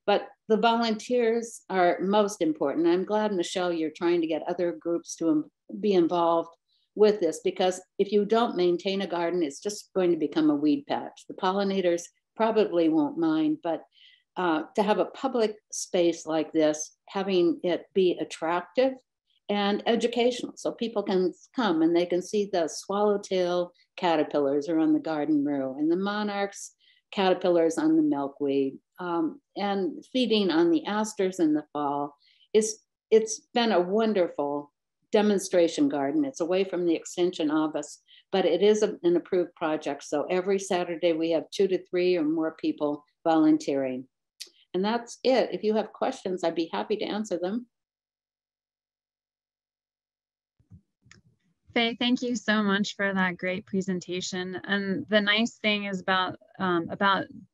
But the volunteers are most important. I'm glad, Michelle, you're trying to get other groups to be involved with this, because if you don't maintain a garden, it's just going to become a weed patch. The pollinators probably won't mind, but to have a public space like this, having it be attractive and educational, so people can come and they can see the swallowtail caterpillars are on the garden rue and the monarchs caterpillars on the milkweed, and feeding on the asters in the fall. It's been a wonderful demonstration garden. It's away from the extension office, but it is an approved project. So every Saturday we have 2 to 3 or more people volunteering. And that's it. If you have questions, I'd be happy to answer them. Faye, thank you so much for that great presentation. And the nice thing is about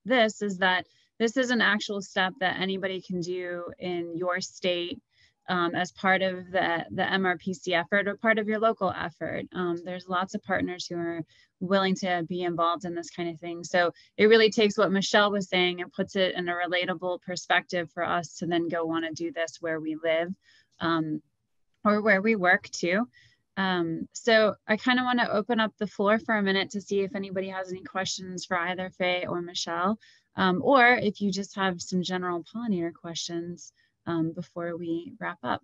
this is that this is an actual step that anybody can do in your state as part of the MRPC effort or part of your local effort. There's lots of partners who are willing to be involved in this kind of thing. So it really takes what Michelle was saying and puts it in a relatable perspective for us to then go want to do this where we live or where we work too. So I kind of want to open up the floor for a minute to see if anybody has any questions for either Faye or Michelle, or if you just have some general pollinator questions before we wrap up.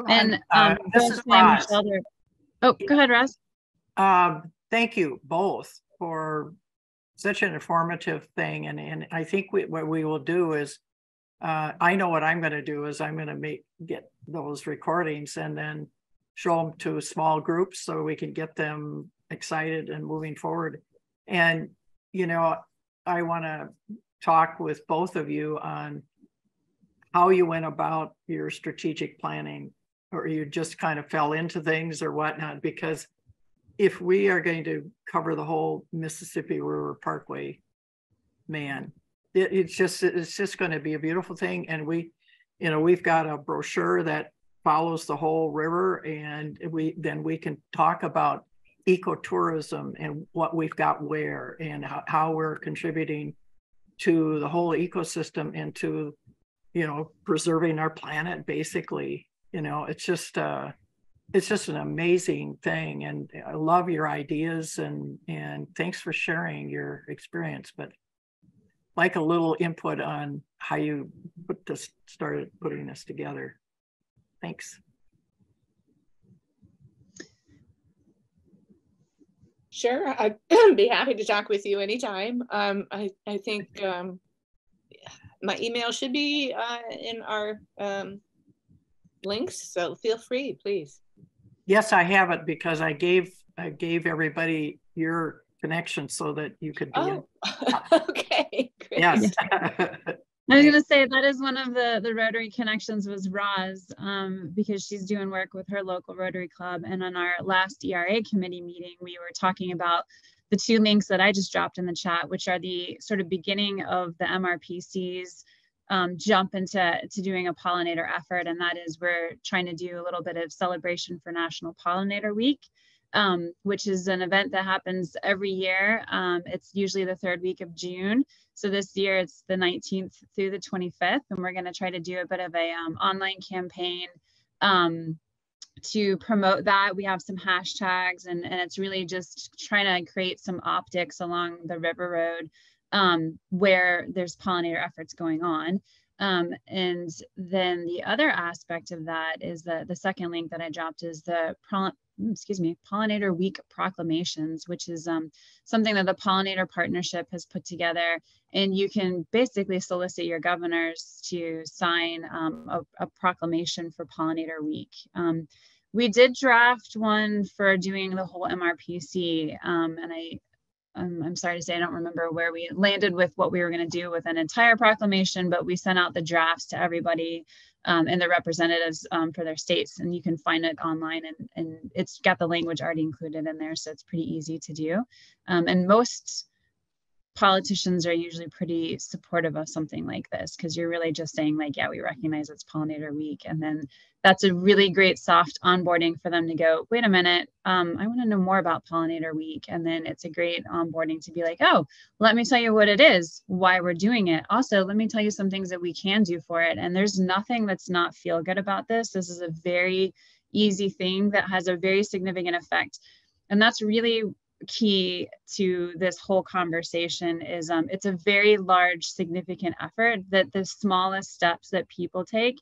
And this is Roz. Oh, go ahead, Roz. Thank you both for such an informative thing. And I think what we will do is, I know what I'm going to do is I'm going to get those recordings and then show them to small groups so we can get them excited and moving forward. And, you know, I want to talk with both of you on how you went about your strategic planning, or you just kind of fell into things or whatnot, because if we are going to cover the whole Mississippi River Parkway, man, it's just going to be a beautiful thing. And we've got a brochure that follows the whole river, and we can talk about ecotourism and what we've got where, and how we're contributing to the whole ecosystem and to, you know, preserving our planet, basically. You know, it's just it's just an amazing thing. And I love your ideas, and thanks for sharing your experience. But like a little input on how you started putting this together. Thanks. Sure, I'd be happy to talk with you anytime. I think my email should be in our links, so feel free, please. Yes, I have it because I gave everybody your connection so that you could be in. Okay, great. Yes. I was going to say that is one of the Rotary connections was Roz, because she's doing work with her local Rotary Club. And on our last ERA committee meeting, we were talking about the 2 links that I just dropped in the chat, which are the sort of beginning of the MRPC's jump into doing a pollinator effort. And that is we're trying to do a little bit of celebration for National Pollinator Week, which is an event that happens every year. It's usually the 3rd week of June. So this year it's the 19th through the 25th, and we're going to try to do a bit of a online campaign to promote that. We have some hashtags, and it's really just trying to create some optics along the river road where there's pollinator efforts going on. And then the other aspect of that is the second link that I dropped is the Pollinator Week proclamations, which is something that the Pollinator Partnership has put together. And you can basically solicit your governors to sign a proclamation for Pollinator Week. We did draft one for doing the whole MRPC, and I'm sorry to say I don't remember where we landed with what we were going to do with an entire proclamation, but we sent out the drafts to everybody and the representatives for their states, and you can find it online, and it's got the language already included in there, so it's pretty easy to do. And most politicians are usually pretty supportive of something like this, because you're really just saying like, yeah, we recognize it's Pollinator Week. And then that's a really great soft onboarding for them to go, wait a minute, I want to know more about Pollinator Week. And then it's a great onboarding to be like, oh, let me tell you what it is, why we're doing it. Also, let me tell you some things that we can do for it. And there's nothing that's not feel good about this. This is a very easy thing that has a very significant effect. And that's really key to this whole conversation is it's a very large, significant effort that the smallest steps that people take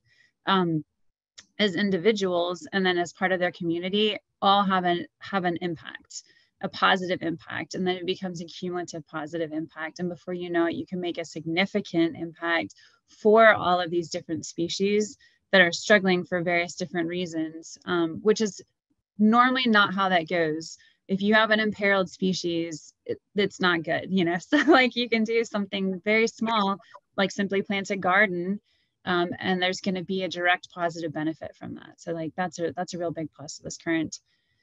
as individuals and then as part of their community all have an impact, a positive impact, and then it becomes a cumulative positive impact. And before you know it, you can make a significant impact for all of these different species that are struggling for various different reasons, which is normally not how that goes. If you have an imperiled species, it's not good, you know? So like you can do something very small, like simply plant a garden, and there's gonna be a direct positive benefit from that. So like that's a real big plus of this current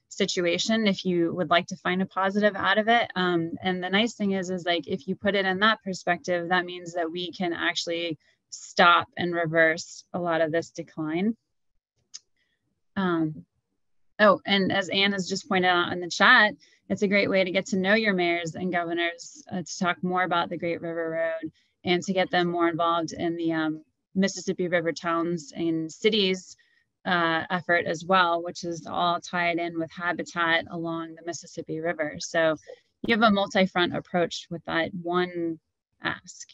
situation, if you would like to find a positive out of it. And the nice thing is like, if you put it in that perspective, that means that we can actually stop and reverse a lot of this decline. Oh, and as Anne has just pointed out in the chat, it's a great way to get to know your mayors and governors, to talk more about the Great River Road and to get them more involved in the Mississippi River towns and cities effort as well, which is all tied in with habitat along the Mississippi River. So you have a multi-front approach with that one ask.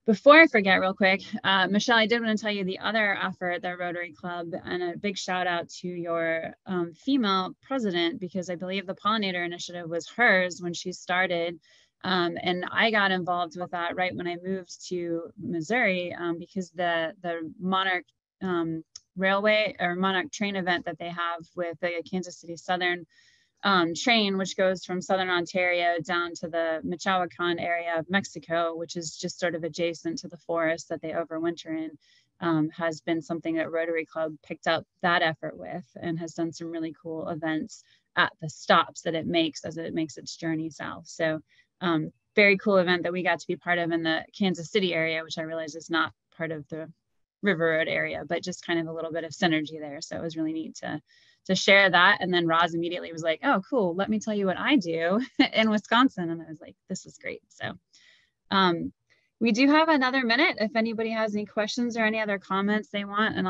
Before I forget real quick, Michelle, I did want to tell you the other effort, the Rotary Club, and a big shout out to your female president, because I believe the Pollinator Initiative was hers when she started. And I got involved with that right when I moved to Missouri, because the Monarch Railway or Monarch train event that they have with the Kansas City Southern train, which goes from Southern Ontario down to the Michoacan area of Mexico, which is just sort of adjacent to the forest that they overwinter in, has been something that Rotary Club picked up that effort with and has done some really cool events at the stops that it makes as it makes its journey south. So very cool event that we got to be part of in the Kansas City area, which I realize is not part of the River Road area, but just kind of a little bit of synergy there. So it was really neat to share that. And then Roz immediately was like, oh, cool, let me tell you what I do in Wisconsin. And I was like, this is great. So We do have another minute if anybody has any questions or any other comments they want, and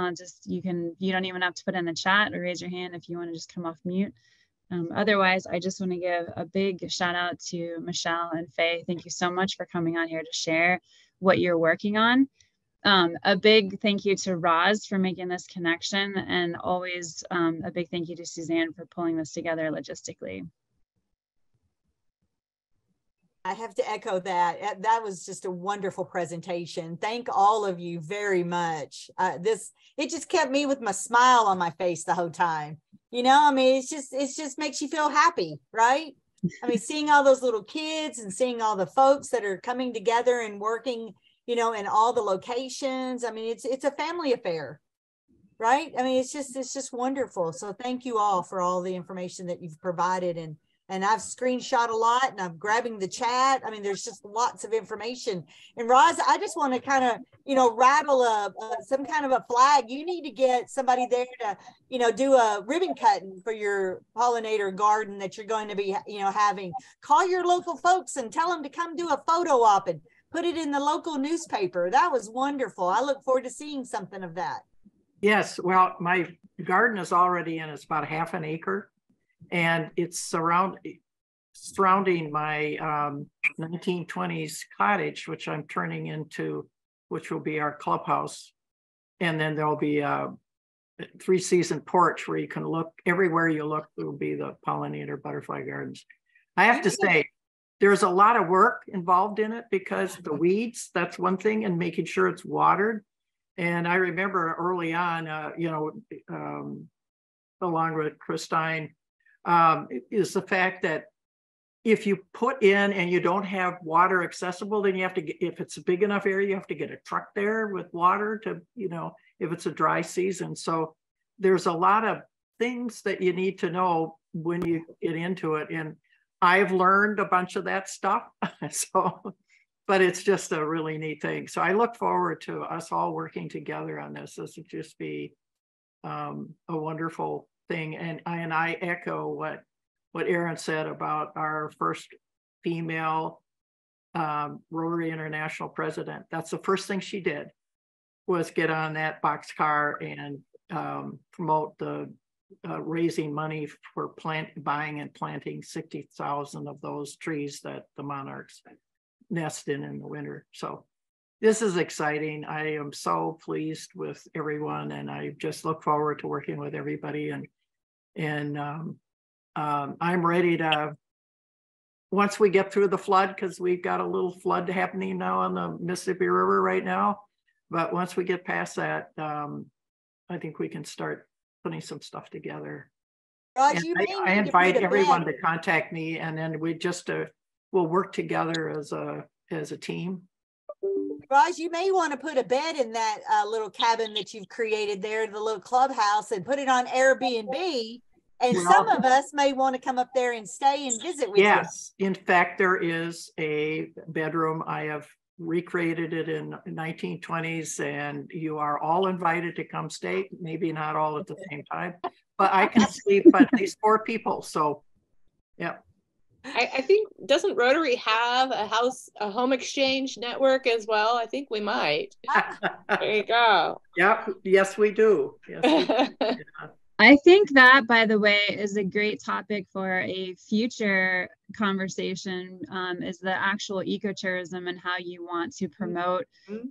you don't even have to put in the chat or raise your hand if you want to just come off mute. Otherwise, I just want to give a big shout out to Michelle and Faye. Thank you so much for coming on here to share what you're working on. A big thank you to Roz for making this connection, and always a big thank you to Suzanne for pulling this together logistically. I have to echo that. That was just a wonderful presentation. Thank all of you very much. It just kept me with my smile on my face the whole time. You know, I mean, it just makes you feel happy, right? I mean, seeing all those little kids and seeing all the folks that are coming together and working, you know, in all the locations. I mean, it's a family affair, right? I mean, it's just wonderful. So thank you all for all the information that you've provided, and I've screenshot a lot, and I'm grabbing the chat. I mean, there's just lots of information. And Roz, I just want to kind of, you know, rattle some kind of a flag. You need to get somebody there to, you know, do a ribbon cutting for your pollinator garden that you're going to be, you know, having. Call your local folks and tell them to come do a photo op and put it in the local newspaper. That was wonderful. I look forward to seeing something of that. Yes, well, my garden is already in. It's about half an acre. And it's surrounding my 1920s cottage, which I'm turning into, which will be our clubhouse. And then there'll be a 3-season porch where you can look, everywhere you look, will be the pollinator butterfly gardens. I have to say, there's a lot of work involved in it, because the weeds, that's one thing, and making sure it's watered. And I remember early on, you know, along with Christine, is the fact that if you put in and you don't have water accessible, then you have to get, if it's a big enough area, you have to get a truck there with water to, you know, if it's a dry season. So there's a lot of things that you need to know when you get into it. And I've learned a bunch of that stuff. So, but it's just a really neat thing. So I look forward to us all working together on this. This would just be a wonderful thing. And I echo what Erin said about our first female Rotary International president. That's the first thing she did, was get on that boxcar and promote the raising money for buying and planting 60,000 of those trees that the monarchs nest in the winter. So this is exciting. I am so pleased with everyone, and I just look forward to working with everybody. And I'm ready to, once we get through the flood, because we've got a little flood happening now on the Mississippi River right now. But once we get past that, I think we can start putting some stuff together. Raj, I invite everyone to contact me, and then we just we'll work together as a team. Raj, you may want to put a bed in that little cabin that you've created there, the little clubhouse, and put it on Airbnb. And some of us may want to come up there and stay and visit with you. Yes, in fact, there is a bedroom. I have recreated it in 1920s, and you are all invited to come stay. Maybe not all at the same time, but I can sleep at least 4 people. So, yeah. I think, doesn't Rotary have a home exchange network as well? I think we might. There you go. Yeah, yes, we do. Yes, we do. Yeah. I think that, by the way, is a great topic for a future conversation, is the actual ecotourism and how you want to promote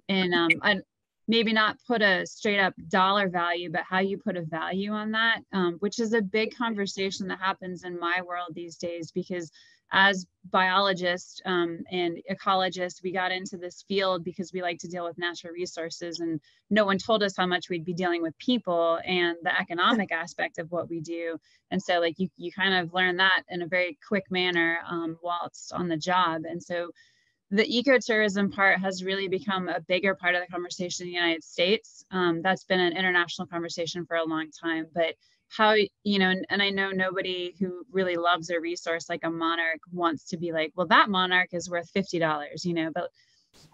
and maybe not put a straight up dollar value, but how you put a value on that, which is a big conversation that happens in my world these days, because as biologists and ecologists, we got into this field because we like to deal with natural resources, and no one told us how much we'd be dealing with people and the economic aspect of what we do. And so like you kind of learn that in a very quick manner whilst on the job. And so the ecotourism part has really become a bigger part of the conversation in the United States. That's been an international conversation for a long time, but how, you know, and I know nobody who really loves a resource like a monarch wants to be like, well, that monarch is worth $50, you know, but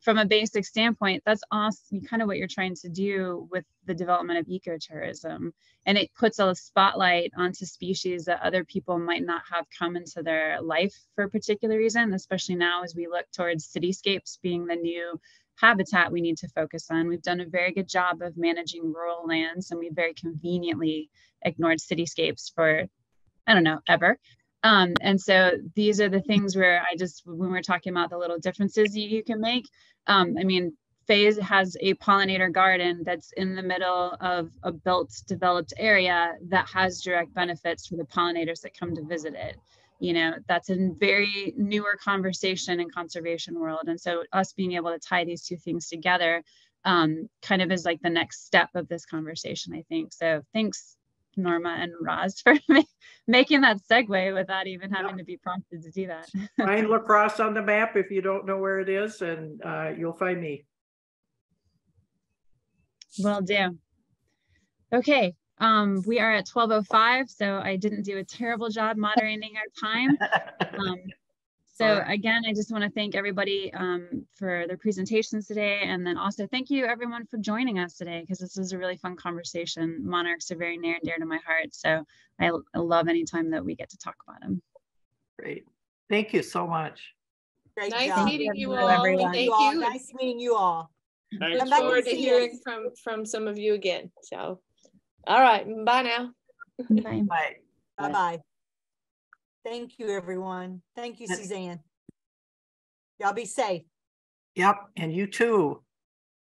from a basic standpoint, that's awesome, kind of what you're trying to do with the development of ecotourism. And it puts a spotlight onto species that other people might not have come into their life for a particular reason, especially now as we look towards cityscapes being the new habitat we need to focus on. We've done a very good job of managing rural lands, and we very conveniently ignored cityscapes for, I don't know, ever. And so these are the things where when we're talking about the little differences you can make, I mean, Faye's has a pollinator garden that's in the middle of a developed area that has direct benefits for the pollinators that come to visit it. You know, that's a very newer conversation in conservation world. And so us being able to tie these two things together kind of is like the next step of this conversation, I think. So thanks, Norma and Roz, for making that segue without even having to be prompted to do that. Find La Crosse on the map if you don't know where it is, and you'll find me. Will do. Okay, we are at 12:05, so I didn't do a terrible job moderating our time. So again, I just want to thank everybody for their presentations today. And then also thank you everyone for joining us today, because this is a really fun conversation. Monarchs are very near and dear to my heart. So I love any time that we get to talk about them. Great. Thank you so much. Great Nice job. meeting you all. Everyone. Thank you. Nice meeting you all. Look Come back and forward to see hearing us. from some of you again. So, all right. Bye now. Bye. Bye. Bye-bye. Thank you, everyone. Thank you, Suzanne. Y'all be safe. Yep, and you too.